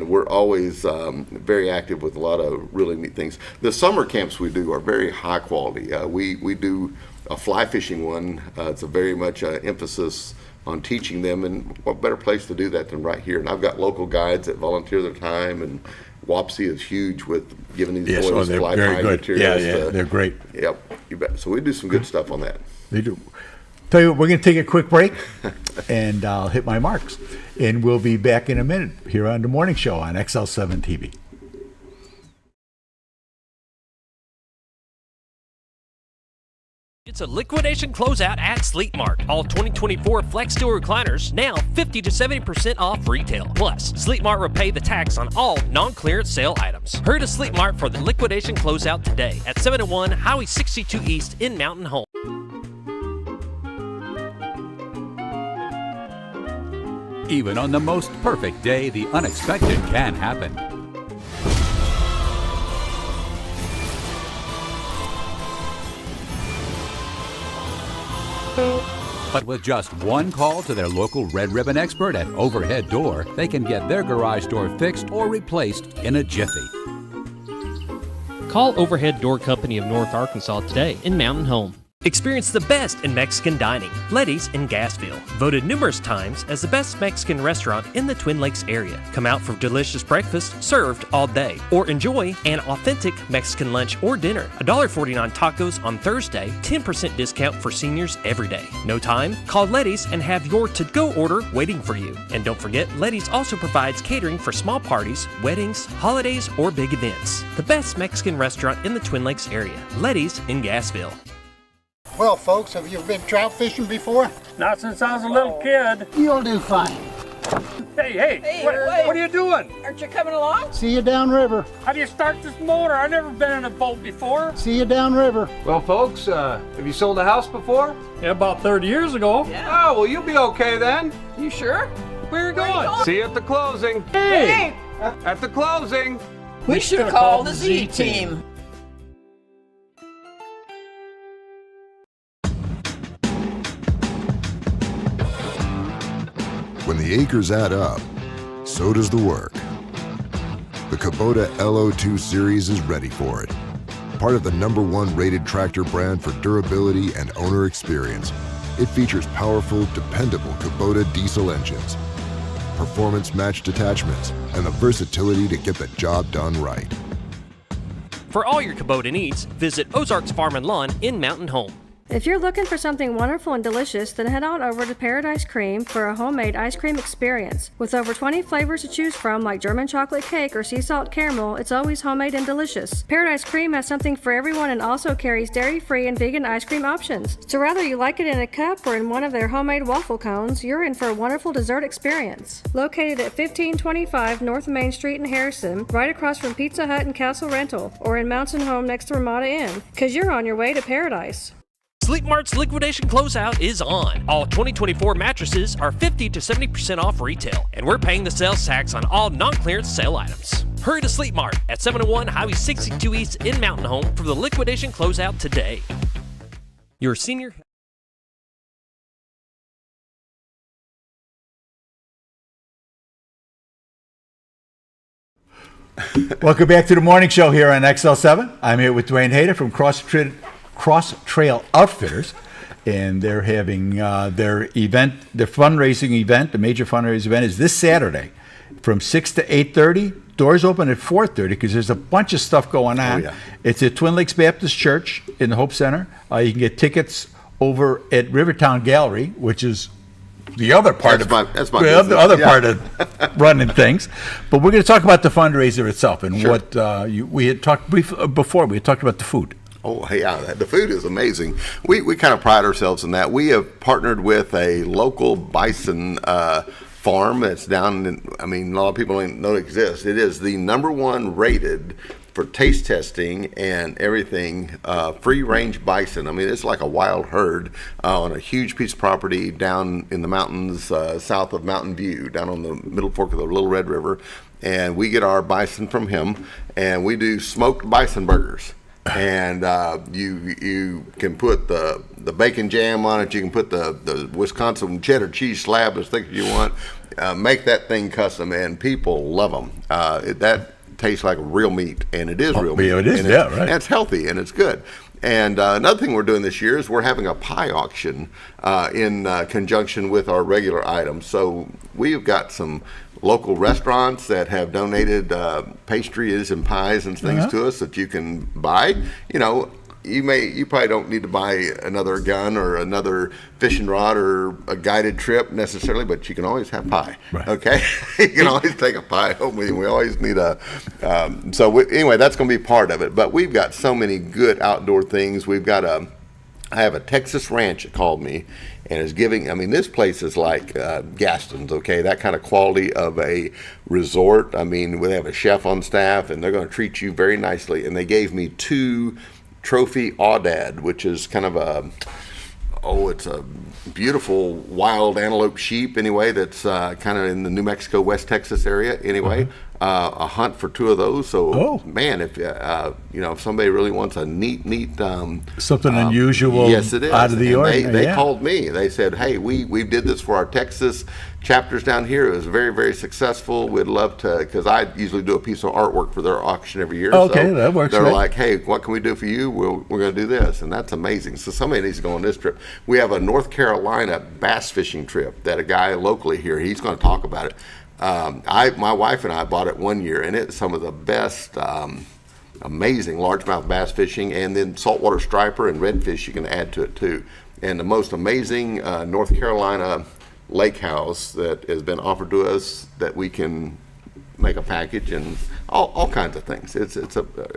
[SPEAKER 14] we're always very active with a lot of really neat things. The summer camps we do are very high quality. We do a fly fishing one. It's a very much emphasis on teaching them, and what better place to do that than right here? And I've got local guides that volunteer their time, and Wapsie is huge with giving these boys fly tying materials.
[SPEAKER 2] Yeah, they're great.
[SPEAKER 14] Yep, you bet. So we do some good stuff on that.
[SPEAKER 2] They do. Tell you what, we're going to take a quick break, and I'll hit my marks. And we'll be back in a minute here on the morning show on XL7-TV.
[SPEAKER 1] It's a liquidation closeout at Sleep Mart. All 2024 Flex Steel recliners now 50 to 70% off retail. Plus, Sleep Mart will pay the tax on all non-clearance sale items. Hurry to Sleep Mart for the liquidation closeout today at 701 Highway 62 East in Mountain Home.
[SPEAKER 15] Even on the most perfect day, the unexpected can happen. But with just one call to their local Red Ribbon expert at Overhead Door, they can get their garage door fixed or replaced in a jiffy.
[SPEAKER 1] Call Overhead Door Company of North Arkansas today in Mountain Home. Experience the best in Mexican dining. Letty's in Gassville, voted numerous times as the best Mexican restaurant in the Twin Lakes area. Come out for delicious breakfast served all day, or enjoy an authentic Mexican lunch or dinner. $1.49 tacos on Thursday, 10% discount for seniors every day. No time? Call Letty's and have your to-go order waiting for you. And don't forget, Letty's also provides catering for small parties, weddings, holidays, or big events. The best Mexican restaurant in the Twin Lakes area. Letty's in Gassville.
[SPEAKER 16] Well, folks, have you been trout fishing before?
[SPEAKER 17] Not since I was a little kid.
[SPEAKER 16] You'll do fine.
[SPEAKER 17] Hey, what are you doing?
[SPEAKER 18] Aren't you coming along?
[SPEAKER 16] See you downriver.
[SPEAKER 17] How do you start this motor? I've never been in a boat before.
[SPEAKER 16] See you downriver.
[SPEAKER 19] Well, folks, have you sold a house before?
[SPEAKER 17] Yeah, about 30 years ago.
[SPEAKER 19] Yeah. Oh, well, you'll be okay then.
[SPEAKER 18] You sure?
[SPEAKER 17] Where are you going?
[SPEAKER 19] See you at the closing.
[SPEAKER 17] Hey!
[SPEAKER 19] At the closing.
[SPEAKER 18] We should have called the Z-Team.
[SPEAKER 9] When the acres add up, so does the work. The Kubota LO2 series is ready for it. Part of the #1 rated tractor brand for durability and owner experience, it features powerful, dependable Kubota diesel engines, performance-matched attachments, and the versatility to get the job done right.
[SPEAKER 1] For all your Kubota needs, visit Ozarks Farm and Lawn in Mountain Home.
[SPEAKER 20] If you're looking for something wonderful and delicious, then head on over to Paradise Cream for a homemade ice cream experience. With over 20 flavors to choose from, like German chocolate cake or sea salt caramel, it's always homemade and delicious. Paradise Cream has something for everyone and also carries dairy-free and vegan ice cream options. So whether you like it in a cup or in one of their homemade waffle cones, you're in for a wonderful dessert experience. Located at 1525 North Main Street in Harrison, right across from Pizza Hut and Castle Rental, or in Mountain Home next to Ramada Inn, because you're on your way to paradise.
[SPEAKER 1] Sleep Mart's liquidation closeout is on. All 2024 mattresses are 50 to 70% off retail, and we're paying the sales tax on all non-clearance sale items. Hurry to Sleep Mart at 701 Highway 62 East in Mountain Home for the liquidation closeout today. Your senior...
[SPEAKER 2] Welcome back to the morning show here on XL7. I'm here with Duane Hada from Cross Trail Outfitters, and they're having their fundraising event. The major fundraising event is this Saturday from 6 to 8:30. Doors open at 4:30 because there's a bunch of stuff going on. Oh, yeah. It's at Twin Lakes Baptist Church in the Hope Center. You can get tickets over at Rivertown Gallery, which is the other part part of running things. But we're going to talk about the fundraiser itself and sure. What we had talked before. We had talked about the food.
[SPEAKER 14] Oh, yeah, the food is amazing. We kind of pride ourselves in that. We have partnered with a local bison farm that's down in, a lot of people don't know it exists. It is the #1 rated for taste testing and everything, free-range bison. It's like a wild herd on a huge piece of property down in the mountains south of Mountain View, down on the middle fork of the Little Red River. And we get our bison from him, and we do smoked bison burgers. And you can put the bacon jam on it. You can put the Wisconsin cheddar cheese slab as thick as you want. Make that thing custom, and people love them. That tastes like real meat, and it is real meat.
[SPEAKER 2] It is,
[SPEAKER 14] and
[SPEAKER 2] right.
[SPEAKER 14] And it's healthy, and it's good. And another thing we're doing this year is we're having a pie auction in conjunction with our regular items. So we've got some local restaurants that have donated pastries and pies and things to us that you can buy. you probably don't need to buy another gun or another fishing rod or a guided trip necessarily, but you can always have pie. Right. Okay, you can always take a pie home with you. We always need a. Anyway, that's going to be part of it. But we've got so many good outdoor things. We've got I have a Texas ranch that called me and is giving, I mean, this place is like Gaston's, okay? That kind of quality of a resort. I mean, they have a chef on staff and they're going to treat you very nicely. And they gave me 2 trophy Aoudad, which is kind of it's a beautiful wild antelope sheep anyway, that's kind of in the New Mexico, West Texas area anyway. A hunt for 2 of those. So, man, if if somebody really wants a neat
[SPEAKER 2] something unusual,
[SPEAKER 14] yes, it is.
[SPEAKER 2] Out of the ordinary.
[SPEAKER 14] They called me. They said, "Hey, we did this for our Texas chapters down here. It was very, very successful. We'd love to," because I usually do a piece of artwork for their auction every year.
[SPEAKER 2] Okay,
[SPEAKER 14] so
[SPEAKER 2] that works.
[SPEAKER 14] They're
[SPEAKER 2] right.
[SPEAKER 14] like, "Hey, what can we do for you? We're going to do this," and that's amazing. So somebody needs to go on this trip. We have a North Carolina bass fishing trip that a guy locally here, he's going to talk about it. My wife and I bought it one year, and it's some of the best, amazing largemouth bass fishing, and then saltwater striper and redfish you can add to it too. And the most amazing North Carolina lake house that has been offered to us that we can make a package and all kinds of things. It's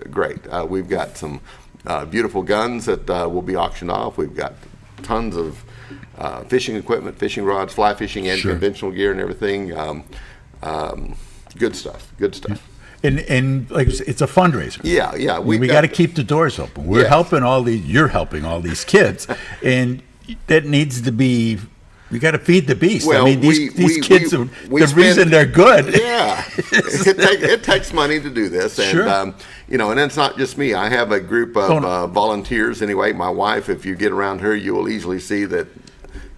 [SPEAKER 14] great. We've got some beautiful guns that will be auctioned off. We've got tons of fishing equipment, fishing rods, fly fishing, and conventional gear and everything. Good stuff.
[SPEAKER 2] And like it's a fundraiser.
[SPEAKER 14] Yeah.
[SPEAKER 2] We got to keep the doors open. We're helping you're helping all these kids, and that needs to be. We got to feed the beast.
[SPEAKER 14] Well,
[SPEAKER 2] I mean, these kids are the reason they're good.
[SPEAKER 14] Yeah, it takes money to do this, and and it's not just me. I have a group of volunteers. Anyway, my wife. If you get around her, you will easily see that.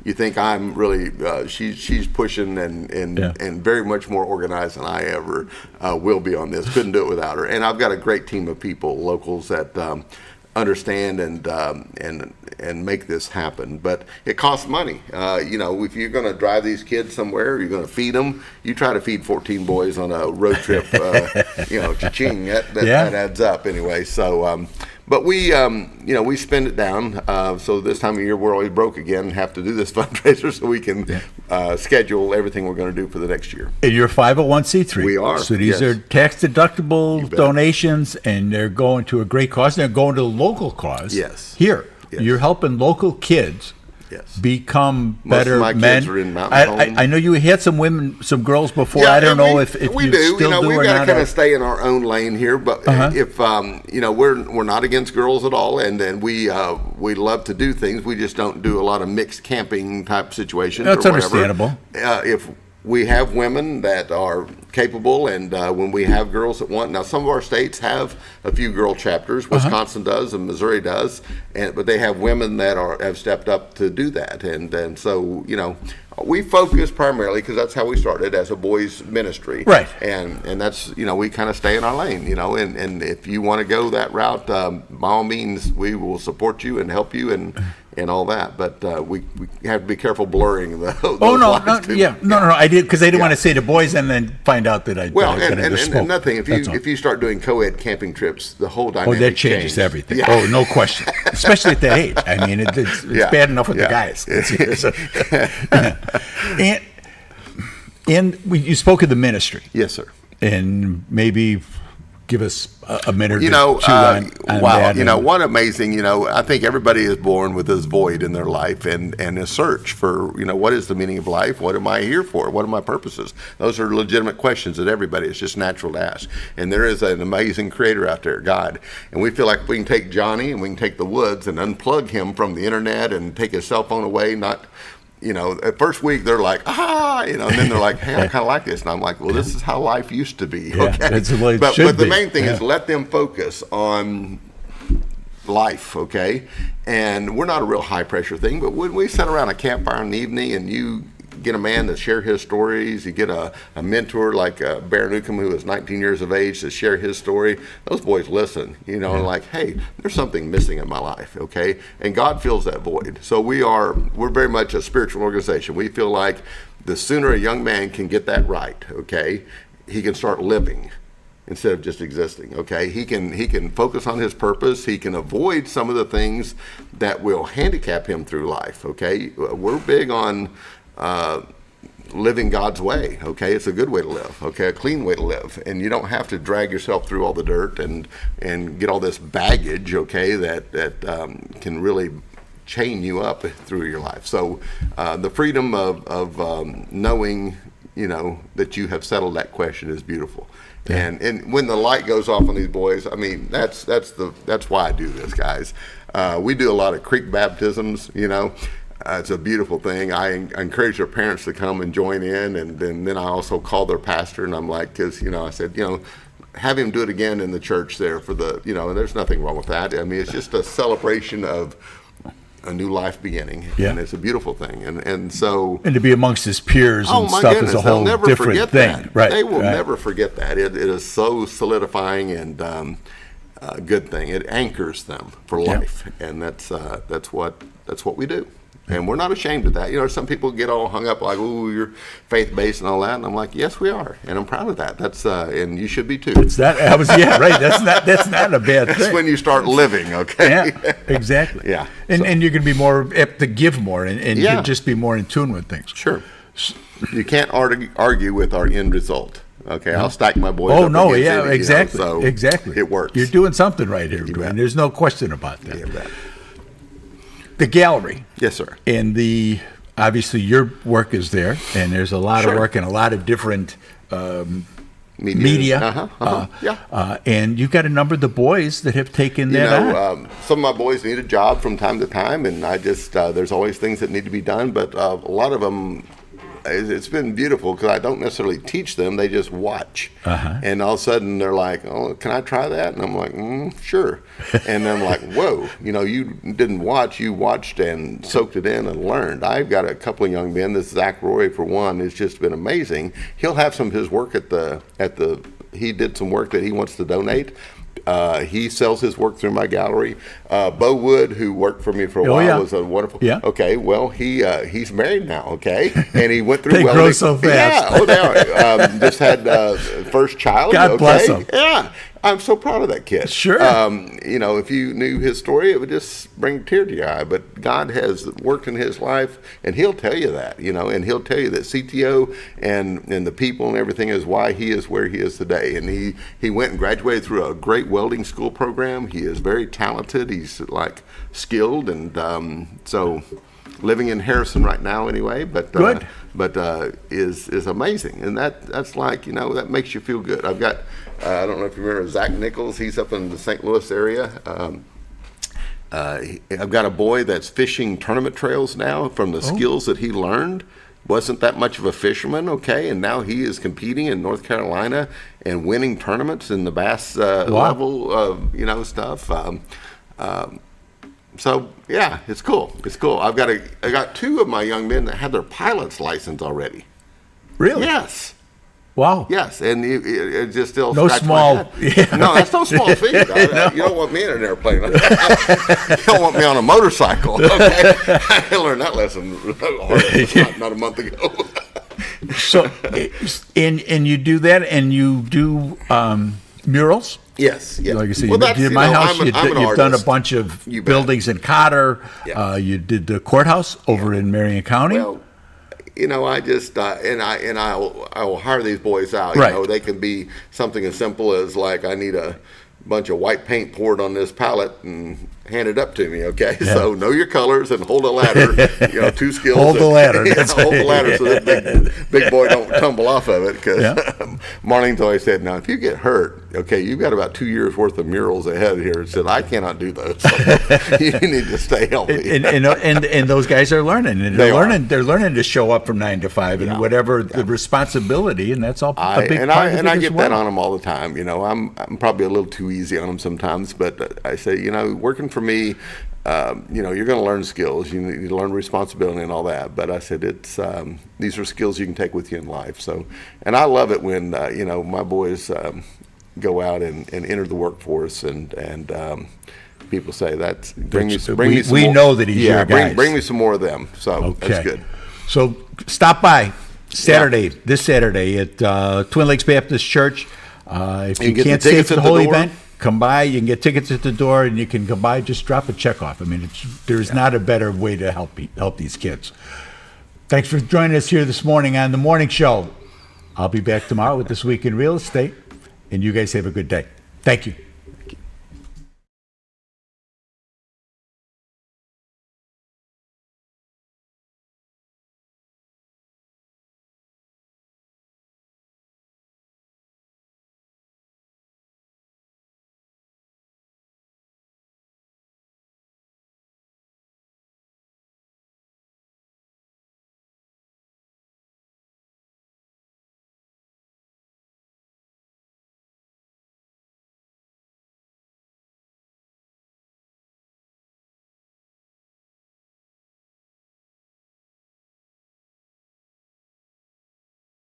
[SPEAKER 14] You think I'm really she's pushing and very much more organized than I ever will be on this. Couldn't do it without her. And I've got a great team of people, locals that understand and make this happen. But it costs money. If you're going to drive these kids somewhere, you're going to feed them. You try to feed 14 boys on a road trip. Cha-ching, that adds up anyway. So. But we spend it down. So this time of year, we're always broke again and have to do this fundraiser so we can schedule everything we're going to do for the next year.
[SPEAKER 2] And you're 501c3.
[SPEAKER 14] We are.
[SPEAKER 2] So these are tax-deductible donations, and they're going to a great cause. They're going to a local cause.
[SPEAKER 14] Yes.
[SPEAKER 2] Here. Yes. You're helping local kids become better
[SPEAKER 14] Most of my
[SPEAKER 2] men.
[SPEAKER 14] Kids are in Mountain Home.
[SPEAKER 2] I know you had some we girls before. I don't know if
[SPEAKER 14] we
[SPEAKER 2] you
[SPEAKER 14] do.
[SPEAKER 2] Still do
[SPEAKER 14] we've
[SPEAKER 2] or
[SPEAKER 14] got to
[SPEAKER 2] not.
[SPEAKER 14] kind of stay in our own lane here. But if we're not against girls at all, and we love to do things. We just don't do a lot of mixed camping type situations.
[SPEAKER 2] That's
[SPEAKER 14] or whatever.
[SPEAKER 2] understandable.
[SPEAKER 14] If we have women that are capable, and when we have girls that want. Now, some of our states have a few girl chapters. Wisconsin does, and Missouri does, but they have women that have stepped up to do that, and so we focus primarily because that's how we started as a boys ministry,
[SPEAKER 2] right?
[SPEAKER 14] And that's we kind of stay in our lane, and if you want to go that route, by all means, we will support you and help you and all that, but we have to be careful blurring those lines too.
[SPEAKER 2] No, I did because I didn't want to say to boys and then find out that I
[SPEAKER 14] and nothing. If you start doing co-ed camping trips, the whole dynamic
[SPEAKER 2] that changes everything.
[SPEAKER 14] Yeah.
[SPEAKER 2] Oh, no question. Especially at that age. I mean, it's bad enough with the guys. And you spoke of the ministry.
[SPEAKER 14] Yes, sir.
[SPEAKER 2] And maybe give us a minute or two
[SPEAKER 14] on
[SPEAKER 2] that.
[SPEAKER 14] One amazing, I think everybody is born with this void in their life and a search for, what is the meaning of life? What am I here for? What are my purposes? Those are legitimate questions that everybody, it's just natural to ask. And there is an amazing creator out there, God. And we feel like we can take Johnny and we can take the woods and unplug him from the internet and take his cell phone away, at first week they're like, and then they're like, hey, I kind of like this. And I'm like, well, this is how life used to be. Okay.
[SPEAKER 2] That's the way it
[SPEAKER 14] but
[SPEAKER 2] should
[SPEAKER 14] the
[SPEAKER 2] be.
[SPEAKER 14] main thing is let them focus on life, okay? And we're not a real high pressure thing, but when we sit around a campfire in the evening and you get a man to share his stories, you get a mentor like Bear Newcomb, who is 19 years of age, to share his story, those boys listen, and like, hey, there's something missing in my life, okay? And God fills that void. So we're very much a spiritual organization. We feel like the sooner a young man can get that right, okay, he can start living. instead of just existing. Okay, he can focus on his purpose. He can avoid some of the things that will handicap him through life. Okay, we're big on living God's way. Okay, it's a good way to live. Okay, a clean way to live, and you don't have to drag yourself through all the dirt and get all this baggage. Okay, that can really chain you up through your life. So the freedom of knowing, that you have settled that question is beautiful. Yeah. And when the light goes off on these boys, I mean, that's why I do this, guys. We do a lot of creek baptisms. It's a beautiful thing. I encourage their parents to come and join in, and then I also call their pastor, and I'm like, because I said, have him do it again in the church there for the, and there's nothing wrong with that. I mean, it's just a celebration of a new life beginning, and it's a beautiful thing, and to be amongst his peers and stuff is a whole different thing. Right? They will never forget that. It is so solidifying and a good thing. It anchors them for life, and that's what we do. And we're not ashamed of that. Some people get all hung up like, "Ooh, you're faith-based and all that," and I'm like, "Yes, we are," and I'm proud of that. That's and you should be too. It's that right. That's not a bad thing. That's when you start living, okay?
[SPEAKER 2] Yeah, exactly.
[SPEAKER 14] Yeah,
[SPEAKER 2] and you can be more apt to give more, and you can just be more in tune with things.
[SPEAKER 14] Sure. You can't argue with our end result. Okay, I'll stack my boys.
[SPEAKER 2] Oh
[SPEAKER 14] up
[SPEAKER 2] no,
[SPEAKER 14] against
[SPEAKER 2] yeah,
[SPEAKER 14] any,
[SPEAKER 2] exactly,
[SPEAKER 14] so
[SPEAKER 2] exactly.
[SPEAKER 14] It works.
[SPEAKER 2] You're doing something right here, Duane. There's no question about that.
[SPEAKER 14] Yeah,
[SPEAKER 2] the gallery.
[SPEAKER 14] Yes, sir.
[SPEAKER 2] And obviously your work is there, and there's a lot of work and a lot of different media. And you've got a number of the boys that have taken that on.
[SPEAKER 14] Some of my boys need a job from time to time, and I just there's always things that need to be done, but a lot of them, it's been beautiful because I don't necessarily teach them, they just watch. And all of a sudden they're like, "Oh, can I try that?" And I'm like, "Sure." And I'm like, "Whoa, you didn't watch, you watched and soaked it in and learned." I've got a couple of young men, this Zach Roy for one, has just been amazing. He'll have some of his work he did some work that he wants to donate. He sells his work through my gallery. Bo Wood, who worked for me for a while, was a wonderful. Yeah. Okay. Well, he's married now. Okay, and he went through.
[SPEAKER 2] They grow so fast.
[SPEAKER 14] Yeah. Oh, they are. Just had first child.
[SPEAKER 2] God bless him.
[SPEAKER 14] Yeah. I'm so proud of that kid.
[SPEAKER 2] Sure.
[SPEAKER 14] If you knew his story, it would just bring a tear to your eye. But God has worked in his life, and he'll tell you that, and he'll tell you that CTO and the people and everything is why he is where he is today. And he went and graduated through a great welding school program. He is very talented. He's skilled, and so living in Harrison right now anyway. But
[SPEAKER 2] good.
[SPEAKER 14] Is amazing, and that's that makes you feel good. I've got. I don't know if you remember Zach Nichols. He's up in the St. Louis area. I've got a boy that's fishing tournament trails now from the skills that he learned. Wasn't that much of a fisherman, okay? And now he is competing in North Carolina and winning tournaments in the bass level of, stuff. So yeah, it's cool. It's cool. I got two of my young men that have their pilot's license already.
[SPEAKER 2] Really?
[SPEAKER 14] Yes.
[SPEAKER 2] Wow.
[SPEAKER 14] Yes, and it just still
[SPEAKER 2] no small.
[SPEAKER 14] Yeah. No, that's no small feat. No. You don't want me in an airplane. You don't want me on a motorcycle. Okay, I learned that lesson not a month ago.
[SPEAKER 2] So, and you do that, and you do murals.
[SPEAKER 14] Yes.
[SPEAKER 2] Like I said, you did my house. You've done a bunch of buildings in Cotter.
[SPEAKER 14] Yeah.
[SPEAKER 2] You did the courthouse over in Marion County.
[SPEAKER 14] Well, I just I will hire these boys out.
[SPEAKER 2] Right.
[SPEAKER 14] They can be something as simple as I need a bunch of white paint poured on this pallet and hand it up to me. Okay, so know your colors and hold a ladder. 2 skills.
[SPEAKER 2] Hold the ladder.
[SPEAKER 14] Hold the ladder so that big boy don't tumble off of it. Because Marlene's always said, "Now if you get hurt, okay, you've got about 2 years worth of murals ahead here." And said, "I cannot do those. So you need to stay healthy."
[SPEAKER 2] And those guys are learning. And they're learning to show up from 9 to 5 and whatever the responsibility, and that's all a big part of it.
[SPEAKER 14] And I get that on them all the time. I'm probably a little too easy on them sometimes, but I say, working for me, you're going to learn skills. You need to learn responsibility and all that. But I said, it's these are skills you can take with you in life. So, and I love it when my boys go out and enter the workforce, and people say bring me some
[SPEAKER 2] we
[SPEAKER 14] more.
[SPEAKER 2] Know that he's your guy.
[SPEAKER 14] Bring me some more of them. So that's good.
[SPEAKER 2] So stop by this Saturday at Twin Lakes Baptist Church. If
[SPEAKER 14] You
[SPEAKER 2] you
[SPEAKER 14] get the
[SPEAKER 2] can't stay
[SPEAKER 14] tickets
[SPEAKER 2] for the
[SPEAKER 14] at the
[SPEAKER 2] whole
[SPEAKER 14] door?
[SPEAKER 2] event, come by. You can get tickets at the door, and you can come by. Just drop a check off. I mean, there's not a better way to help these kids. Thanks for joining us here this morning on the morning show. I'll be back tomorrow with This Week in Real Estate, and you guys have a good day. Thank you.